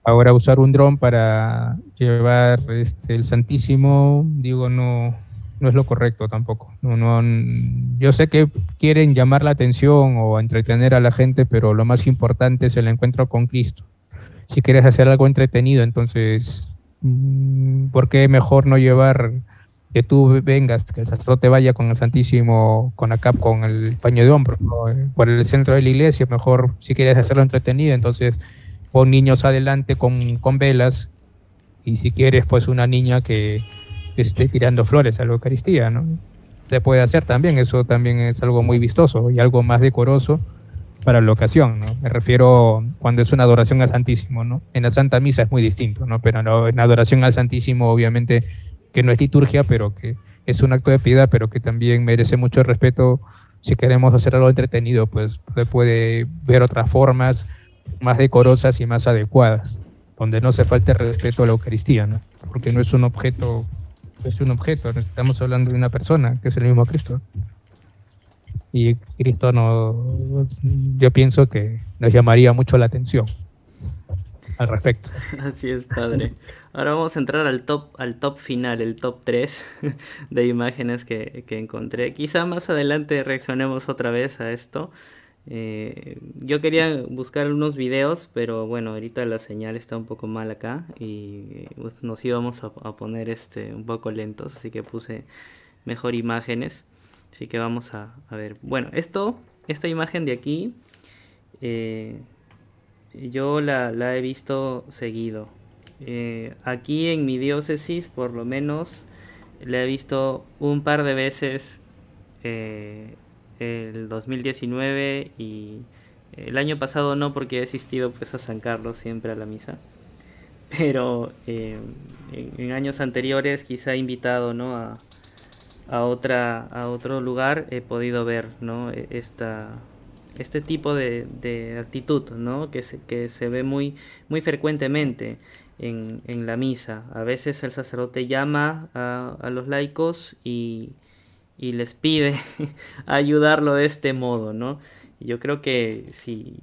Ahora usar un dron para llevar el Santísimo, digo, no es lo correcto tampoco. Yo sé que quieren llamar la atención o entretener a la gente, pero lo más importante es el encuentro con Cristo. Si quieres hacer algo entretenido, entonces, ¿por qué mejor no llevar que tú vengas, que el sacerdote vaya con el Santísimo, con el paño de hombro, ¿no? Por el centro de la iglesia? Mejor, si quieres hacerlo entretenido, entonces pon niños adelante con velas, y si quieres, pues una niña que esté tirando flores a la Eucaristía, ¿no? Se puede hacer también, eso también es algo muy vistoso y algo más decoroso para la ocasión, ¿no? Me refiero cuando es una adoración al Santísimo, ¿no? En la Santa Misa es muy distinto, ¿no? Pero no, en la adoración al Santísimo, obviamente, que no es liturgia, pero que es un acto de piedad, pero que también merece mucho respeto, si queremos hacer algo entretenido, pues se puede ver otras formas más decorosas y más adecuadas, donde no se falte respeto a la Eucaristía, ¿no? Porque no es un objeto, es un objeto, ¿no? Estamos hablando de una persona, que es el mismo Cristo. Y Cristo no, yo pienso que nos llamaría mucho la atención al respecto. Así es, padre. Ahora vamos a entrar al top final, el top 3 de imágenes que encontré. Quizá más adelante reaccionemos otra vez a esto. Yo quería buscar unos videos, pero bueno, ahorita la señal está un poco mal acá y pues, nos íbamos a poner un poco lentos, así que puse mejor imágenes. Así que vamos a ver. Bueno, esta imagen de aquí, eh, yo la he visto seguido. Aquí en mi diócesis, por lo menos, la he visto un par de veces eh, el 2019 y el año pasado no porque he asistido pues a San Carlos siempre a la misa. Pero en años anteriores quizá invitado, ¿no? A otro lugar he podido ver, ¿no? Este tipo de actitud, ¿no? Que se ve muy frecuentemente en la misa. A veces el sacerdote llama a los laicos y les pide ayudarlo de este modo, ¿no? Yo creo que si,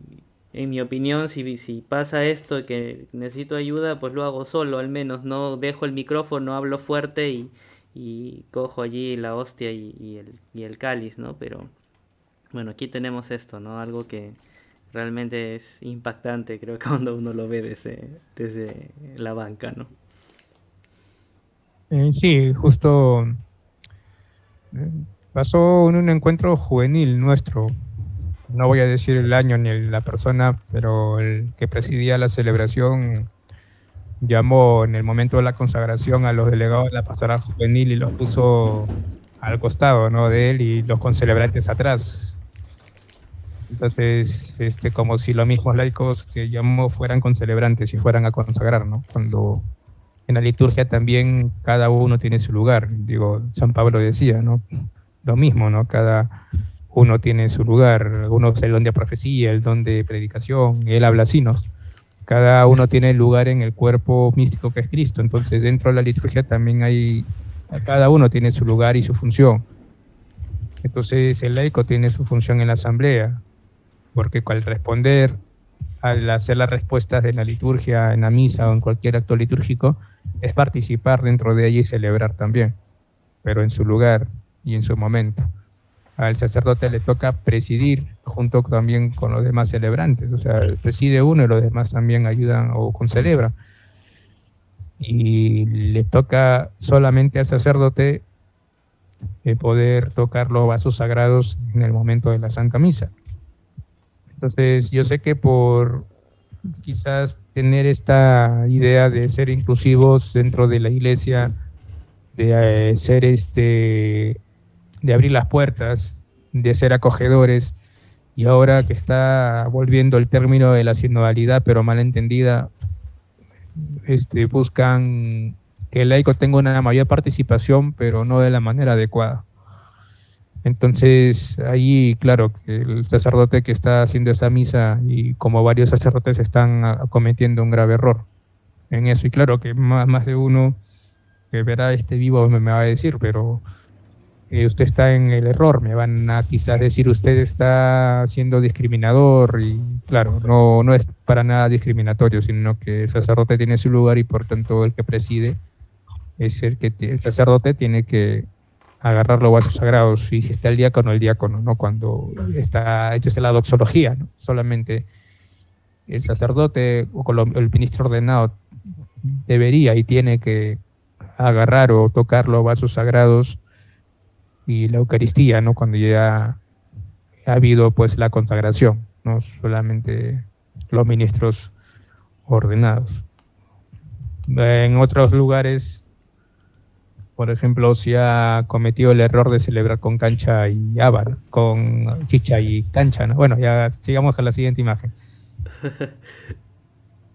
en mi opinión, si pasa esto que necesito ayuda, pues lo hago solo, al menos, no dejo el micrófono, hablo fuerte y cojo allí la hostia y el cáliz, ¿no? Pero bueno, aquí tenemos esto, ¿no? Algo que realmente es impactante, creo que cuando uno lo ve desde la banca, ¿no? Sí, justo pasó en un encuentro juvenil nuestro. No voy a decir el año ni la persona, pero el que presidía la celebración llamó en el momento de la consagración a los delegados de la pastoral juvenil y los puso al costado, ¿no? De él y los concelebrantes atrás. Entonces, como si los mismos laicos que llamó fueran concelebrantes y fueran a consagrar, ¿no? Cuando en la liturgia también cada uno tiene su lugar. Digo, San Pablo decía, ¿no? Lo mismo, ¿no? Cada uno tiene su lugar. Uno es el don de profecía, el don de predicación, él habla así, ¿no? Cada uno tiene lugar en el cuerpo místico que es Cristo. Entonces, dentro de la liturgia también cada uno tiene su lugar y su función. Entonces, el laico tiene su función en la asamblea, porque al responder, al hacer las respuestas de la liturgia, en la misa o en cualquier acto litúrgico, es participar dentro de ella y celebrar también, pero en su lugar y en su momento. Al sacerdote le toca presidir junto también con los demás celebrantes, o sea, preside uno y los demás también ayudan o concelebran. Y le toca solamente al sacerdote poder tocar los vasos sagrados en el momento de la Santa Misa. Entonces, yo sé que por quizás tener esta idea de ser inclusivos dentro de la iglesia, de ser de abrir las puertas, de ser acogedores, y ahora que está volviendo el término de la sinodalidad, pero mal entendida, buscan que el laico tenga una mayor participación, pero no de la manera adecuada. Entonces, ahí, claro, que el sacerdote que está haciendo esa misa y como varios sacerdotes están cometiendo un grave error en eso. Y claro que más de uno que verá este vivo me va a decir, pero usted está en el error, me van a quizás decir usted está siendo discriminador y claro, no es para nada discriminatorio, sino que el sacerdote tiene su lugar y por tanto el que preside es el sacerdote tiene que agarrar los vasos sagrados y si está el diácono, ¿no? Cuando está hecha la doxología, ¿no? Solamente el sacerdote o el ministro ordenado debería y tiene que agarrar o tocar los vasos sagrados y la Eucaristía, ¿no? Cuando ya ha habido pues la consagración, no solamente los ministros ordenados. En otros lugares, por ejemplo, se ha cometido el error de celebrar con cancha y haba, ¿no? Con chicha y cancha, ¿no? Bueno, ya sigamos a la siguiente imagen.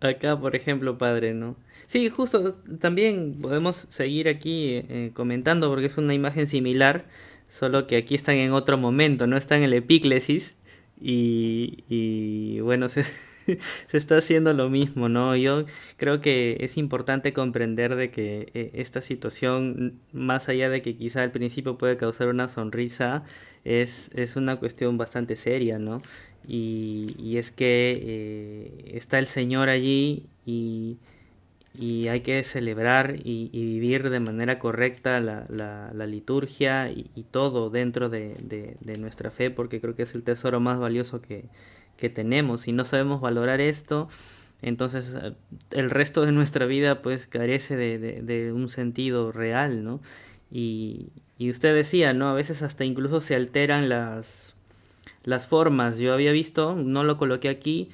Acá, por ejemplo, padre, ¿no? Sí, justo, también podemos seguir aquí comentando porque es una imagen similar. Solo que aquí están en otro momento, no están en el epíclesis y bueno, se está haciendo lo mismo, ¿no? Yo creo que es importante comprender de que esta situación, más allá de que quizá al principio puede causar una sonrisa, es una cuestión bastante seria, ¿no? Y es que está el Señor allí y hay que celebrar y vivir de manera correcta la liturgia y todo dentro de nuestra fe, porque creo que es el tesoro más valioso que tenemos. Si no sabemos valorar esto, entonces el resto de nuestra vida pues carece de un sentido real, ¿no? Y usted decía, ¿no? A veces hasta incluso se alteran las formas. Yo había visto, no lo coloqué aquí,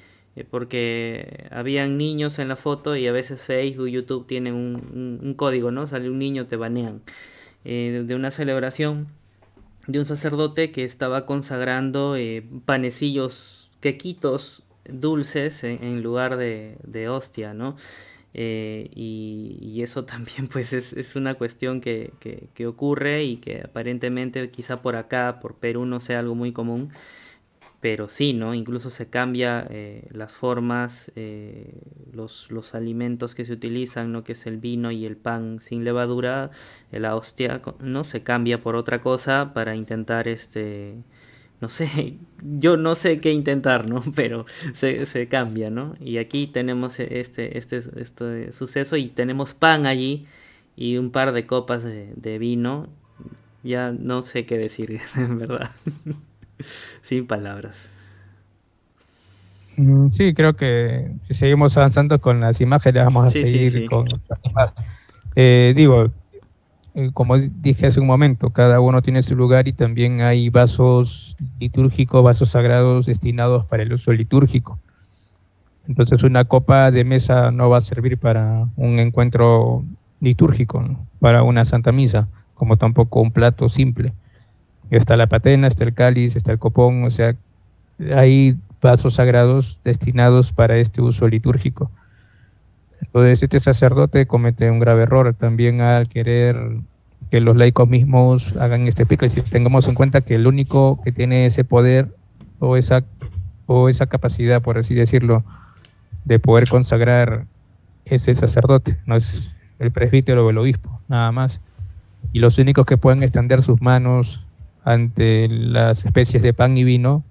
porque habían niños en la foto y a veces Facebook, YouTube tienen un código, ¿no? Sale un niño, te banean. De una celebración de un sacerdote que estaba consagrando panecillos, quequitos dulces en lugar de hostia, ¿no? Y eso también pues es una cuestión que ocurre y que aparentemente quizá por acá, por Perú, no sea algo muy común, pero sí, ¿no? Incluso se cambia las formas, los alimentos que se utilizan, ¿no? Que es el vino y el pan sin levadura, la hostia, ¿no? Se cambia por otra cosa para intentar, no sé, yo no sé qué intentar, ¿no? Pero se cambia, ¿no? Y aquí tenemos este suceso y tenemos pan allí y un par de copas de vino. Ya no sé qué decir, en verdad. Sin palabras. Sí, creo que si seguimos avanzando con las imágenes, vamos a Sí, sí, seguir sí. con las demás. Digo, como dije hace un momento, cada uno tiene su lugar y también hay vasos litúrgicos, vasos sagrados destinados para el uso litúrgico. Entonces una copa de mesa no va a servir para un encuentro litúrgico, ¿no? Para una santa misa, como tampoco un plato simple. Está la patena, está el cáliz, está el copón, o sea, hay vasos sagrados destinados para este uso litúrgico. Entonces este sacerdote comete un grave error también al querer que los laicos mismos hagan este epíclesis. Tengamos en cuenta que el único que tiene ese poder o esa capacidad, por así decirlo, de poder consagrar es el sacerdote, no es el presbítero o el obispo, nada más. Y los únicos que pueden extender sus manos ante las especies de pan y vino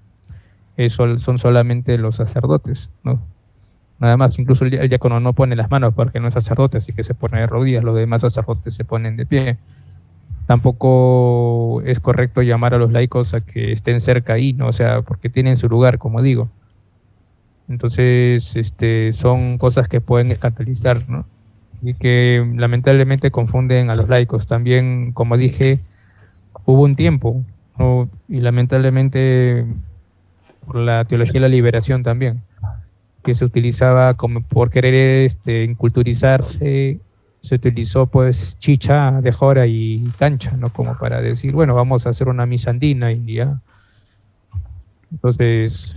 son solamente los sacerdotes, ¿no? Nada más, incluso el diácono no pone las manos porque no es sacerdote, así que se pone de rodillas, los demás sacerdotes se ponen de pie. Tampoco es correcto llamar a los laicos a que estén cerca ahí, ¿no? O sea, porque tienen su lugar, como digo. Entonces, son cosas que pueden escandalizar, ¿no? Y que lamentablemente confunden a los laicos. También, como dije, hubo un tiempo, ¿no? Y lamentablemente por la teología de la liberación también, que se utilizaba como por querer inculturizarse, se utilizó pues chicha de jora y cancha, ¿no? Como para decir, bueno, vamos a hacer una misa andina y ya. Entonces,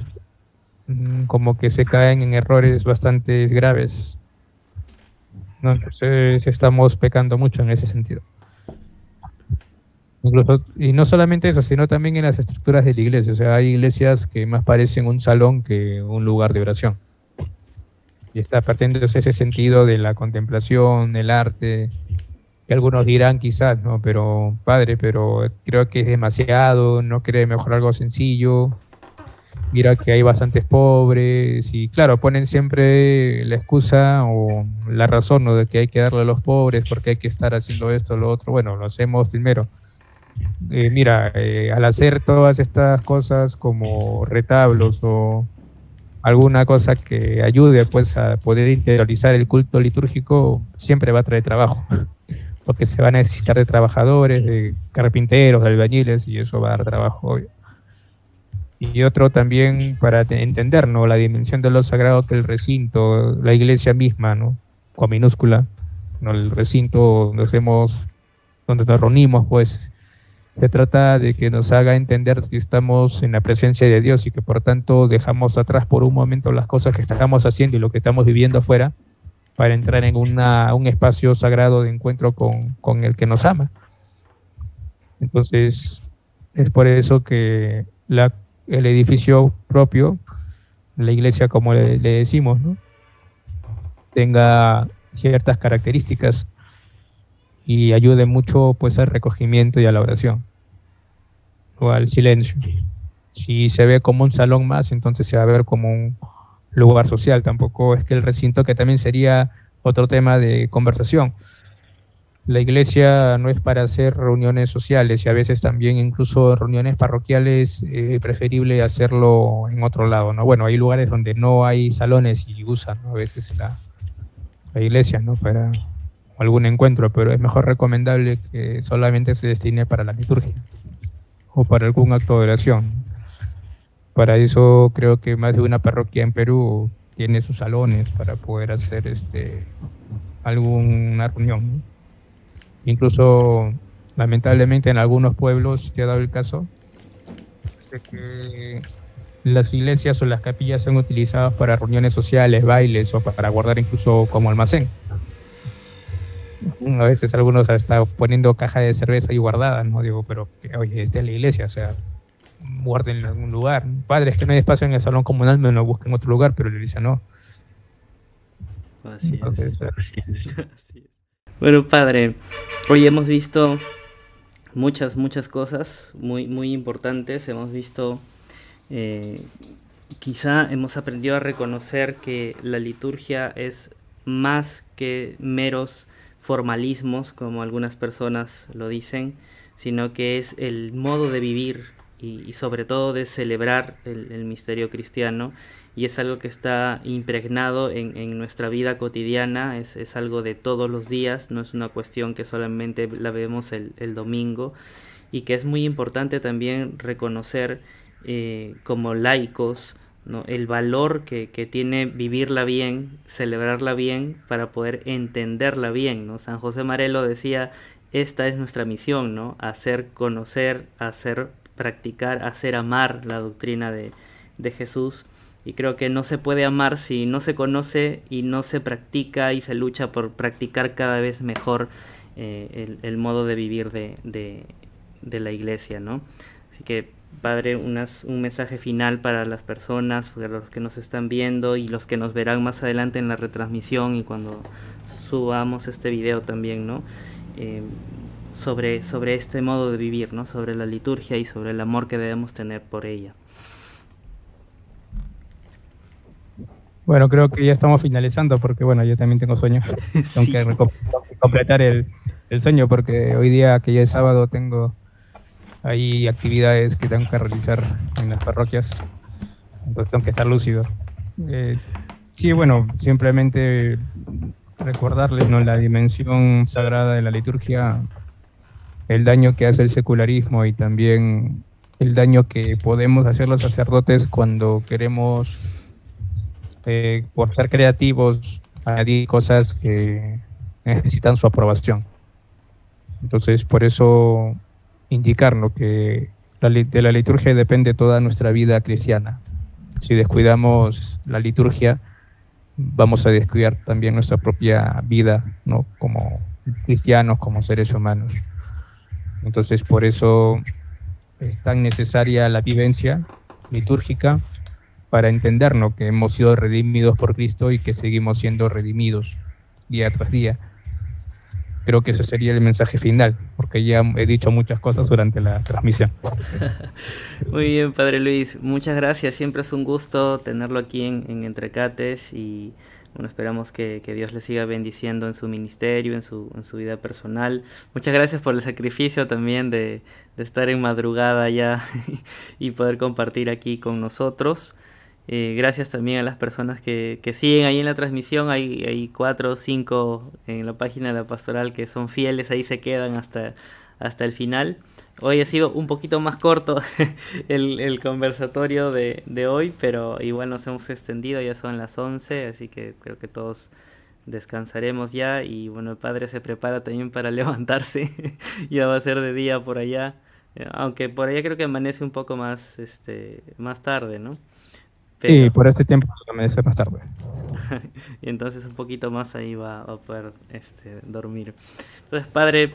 como que se caen en errores bastante graves, ¿no? Entonces estamos pecando mucho en ese sentido. Incluso, y no solamente eso, sino también en las estructuras de la iglesia. O sea, hay iglesias que más parecen un salón que un lugar de oración. Y está partiendo de ese sentido de la contemplación, el arte, que algunos dirán quizás, ¿no? Pero, padre, pero creo que es demasiado, no cree mejor algo sencillo. Mira que hay bastantes pobres y claro, ponen siempre la excusa o la razón, ¿no? De que hay que darle a los pobres porque hay que estar haciendo esto o lo otro. Bueno, lo hacemos primero. Mira, al hacer todas estas cosas como retablos o alguna cosa que ayude pues a poder interiorizar el culto litúrgico, siempre va a traer trabajo, porque se va a necesitar de trabajadores, de carpinteros, de albañiles, y eso va a dar trabajo, obvio. Y otro también para entender, ¿no? La dimensión de lo sagrado que el recinto, la iglesia misma, ¿no? Con minúscula, ¿no? El recinto donde nos reunimos, pues se trata de que nos haga entender que estamos en la presencia de Dios y que por tanto dejamos atrás por un momento las cosas que estamos haciendo y lo que estamos viviendo afuera para entrar en un espacio sagrado de encuentro con el que nos ama. Entonces, Es por eso que el edificio propio, la iglesia como le decimos, ¿no? Tenga ciertas características y ayude mucho pues al recogimiento y a la oración o al silencio. Si se ve como un salón más, entonces se va a ver como un lugar social. Tampoco es que el recinto, que también sería otro tema de conversación. La iglesia no es para hacer reuniones sociales y a veces también incluso reuniones parroquiales preferible hacerlo en otro lado, ¿no? Bueno, hay lugares donde no hay salones y usan, ¿no?, a veces la iglesia, ¿no?, para algún encuentro, pero es mejor recomendable que solamente se destine para la liturgia o para algún acto de oración. Para eso creo que más de una parroquia en Perú tiene sus salones para poder hacer alguna reunión, ¿no? Incluso, lamentablemente, en algunos pueblos se ha dado el caso de que las iglesias o las capillas son utilizadas para reuniones sociales, bailes o para guardar incluso como almacén. A veces algunos hasta poniendo caja de cerveza ahí guardada, ¿no? Digo, pero oye, esta es la iglesia, o sea, guarden en algún lugar. Padre, es que no hay espacio en el salón comunal, me lo busquen en otro lugar, pero la iglesia no. Así es. Entonces, Así es. Bueno, padre, hoy hemos visto muchas cosas muy importantes. Hemos visto, eh, quizá hemos aprendido a reconocer que la liturgia es más que meros formalismos, como algunas personas lo dicen, sino que es el modo de vivir y sobre todo de celebrar el misterio cristiano, y es algo que está impregnado en nuestra vida cotidiana, es algo de todos los días, no es una cuestión que solamente la vemos el domingo, y que es muy importante también reconocer como laicos, ¿no?, el valor que tiene vivirla bien, celebrarla bien, para poder entenderla bien, ¿no? San José Marelo decía, esta es nuestra misión, ¿no? Hacer conocer, hacer practicar, hacer amar la doctrina de Jesús. Y creo que no se puede amar si no se conoce y no se practica y se lucha por practicar cada vez mejor el modo de vivir de la iglesia, ¿no? Así que, padre, un mensaje final para las personas, para los que nos están viendo y los que nos verán más adelante en la retransmisión y cuando subamos este video también, ¿no? Sobre este modo de vivir, ¿no? Sobre la liturgia y sobre el amor que debemos tener por ella. bueno, creo que ya estamos finalizando porque, bueno, yo también tengo sueño. Tengo Sí. que completar el sueño porque hoy día, que ya es sábado, hay actividades que tengo que realizar en las parroquias, entonces tengo que estar lúcido. Sí, bueno, simplemente recordarles, ¿no?, la dimensión sagrada de la liturgia, el daño que hace el secularismo y también el daño que podemos hacer los sacerdotes cuando queremos, por ser creativos, añadir cosas que necesitan su aprobación. Entonces, por eso indicarnos que de la liturgia depende toda nuestra vida cristiana. Si descuidamos la liturgia, vamos a descuidar también nuestra propia vida, ¿no?, como cristianos, como seres humanos. Entonces, por eso es tan necesaria la vivencia litúrgica para entendernos que hemos sido redimidos por Cristo y que seguimos siendo redimidos día tras día. Creo que ese sería el mensaje final, porque ya he dicho muchas cosas durante la transmisión. Muy bien, Padre Luis, muchas gracias. Siempre es un gusto tenerlo aquí en Entrecates y bueno, esperamos que Dios le siga bendiciendo en su ministerio, en su vida personal. Muchas gracias por el sacrificio también de estar en madrugada ya y poder compartir aquí con nosotros. Gracias también a las personas que siguen ahí en la transmisión. Hay 4 o 5 en la página de la pastoral que son fieles, ahí se quedan hasta el final. Hoy ha sido un poquito más corto el conversatorio de hoy, pero igual nos hemos extendido, ya son las 11, así que creo que todos descansaremos ya. Y bueno, el padre se prepara también para levantarse, ya va a ser de día por allá, aunque por allá creo que amanece un poco más tarde, ¿no? Sí, Pero por este tiempo amanece más tarde. y entonces un poquito más ahí va a poder dormir. Entonces, padre,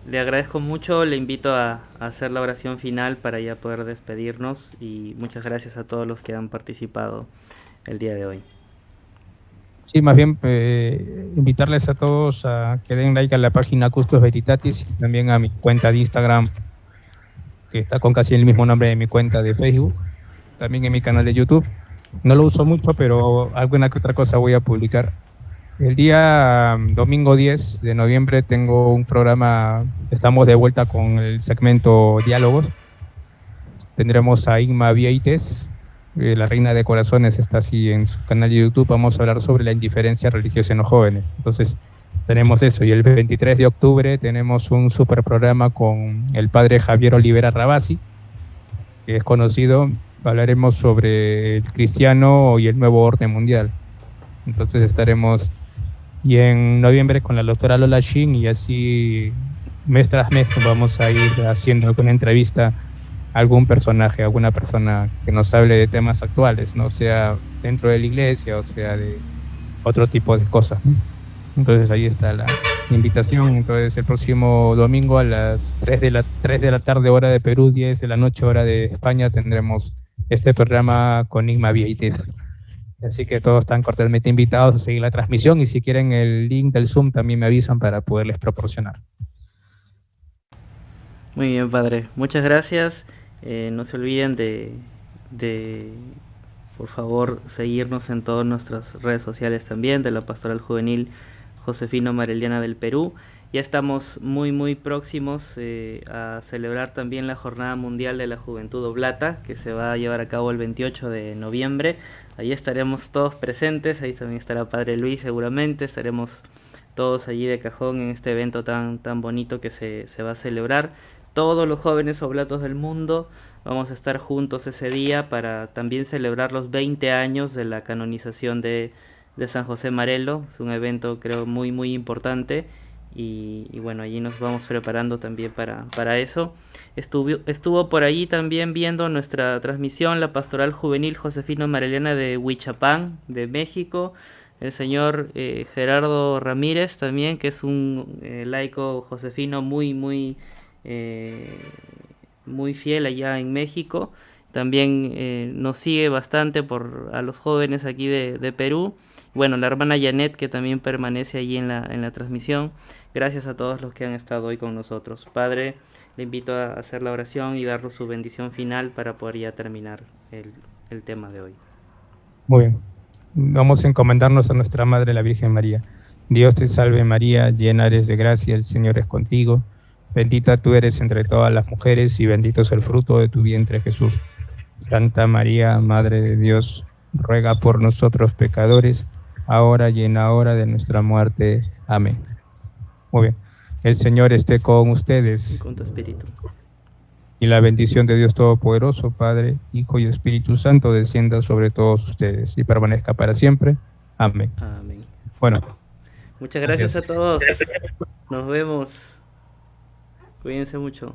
le agradezco mucho, le invito a hacer la oración final para ya poder despedirnos y muchas gracias a todos los que han participado el día de hoy. Sí, más bien invitarles a todos a que den like a la página Custos Veritatis y también a mi cuenta de Instagram, que está con casi el mismo nombre de mi cuenta de Facebook, también en mi canal de YouTube. No lo uso mucho, pero alguna que otra cosa voy a publicar. El día domingo 10 de noviembre tengo un programa, estamos de vuelta con el segmento Diálogos. Tendremos a Inma Vieites, la reina de corazones, está así en su canal de YouTube. Vamos a hablar sobre la indiferencia religiosa en los jóvenes. Entonces, tenemos eso. Y el 23 de octubre tenemos un super programa con el padre Javier Olivera Rabasi, que es conocido. Hablaremos sobre el cristiano y el nuevo orden mundial. Entonces estaremos, y en noviembre con la doctora Lola Shin, y así mes tras mes vamos a ir haciendo alguna entrevista a algún personaje, alguna persona que nos hable de temas actuales, no sea dentro de la iglesia o sea de otro tipo de cosas, ¿no? Entonces ahí está la invitación. Entonces el próximo domingo a las 3 de la tarde hora de Perú, 10 de la noche hora de España, tendremos este programa con Igma Vieites. Así que todos están cordialmente invitados a seguir la transmisión, y si quieren el link del Zoom también me avisan para poderles proporcionar. Muy bien, padre. Muchas gracias. No se olviden de, por favor, seguirnos en todas nuestras redes sociales también, de la Pastoral Juvenil Josefino Mareliana del Perú. Ya estamos muy próximos a celebrar también la Jornada Mundial de la Juventud Oblata, que se va a llevar a cabo el 28 de noviembre. Ahí estaremos todos presentes, ahí también estará Padre Luis seguramente, estaremos todos allí de cajón en este evento tan bonito que se va a celebrar. Todos los jóvenes oblatos del mundo vamos a estar juntos ese día para también celebrar los 20 años de la canonización de San José Marelo. Es un evento, creo, muy importante. Y bueno, allí nos vamos preparando también para eso. Estuvo por allí también viendo nuestra transmisión la Pastoral Juvenil Josefino Mareliana de Huichapán, de México, el señor Gerardo Ramírez también, que es un laico josefino muy fiel allá en México. También nos sigue bastante a los jóvenes aquí de Perú. Bueno, la hermana Janet, que también permanece allí en la transmisión. Gracias a todos los que han estado hoy con nosotros. Padre, le invito a hacer la oración y darnos su bendición final para poder ya terminar el tema de hoy. Muy bien. Vamos a encomendarnos a nuestra Madre, la Virgen María. Dios te salve María, llena eres de gracia, el Señor es contigo. Bendita tú eres entre todas las mujeres y bendito es el fruto de tu vientre, Jesús. Santa María, Madre de Dios, ruega por nosotros pecadores, ahora y en la hora de nuestra muerte. Amén. Muy bien. El Señor esté con ustedes. Y con tu espíritu. Y la bendición de Dios Todopoderoso, Padre, Hijo y Espíritu Santo, descienda sobre todos ustedes y permanezca para siempre. Amén. Amén. Bueno. Muchas gracias a todos. Nos vemos. Cuídense mucho.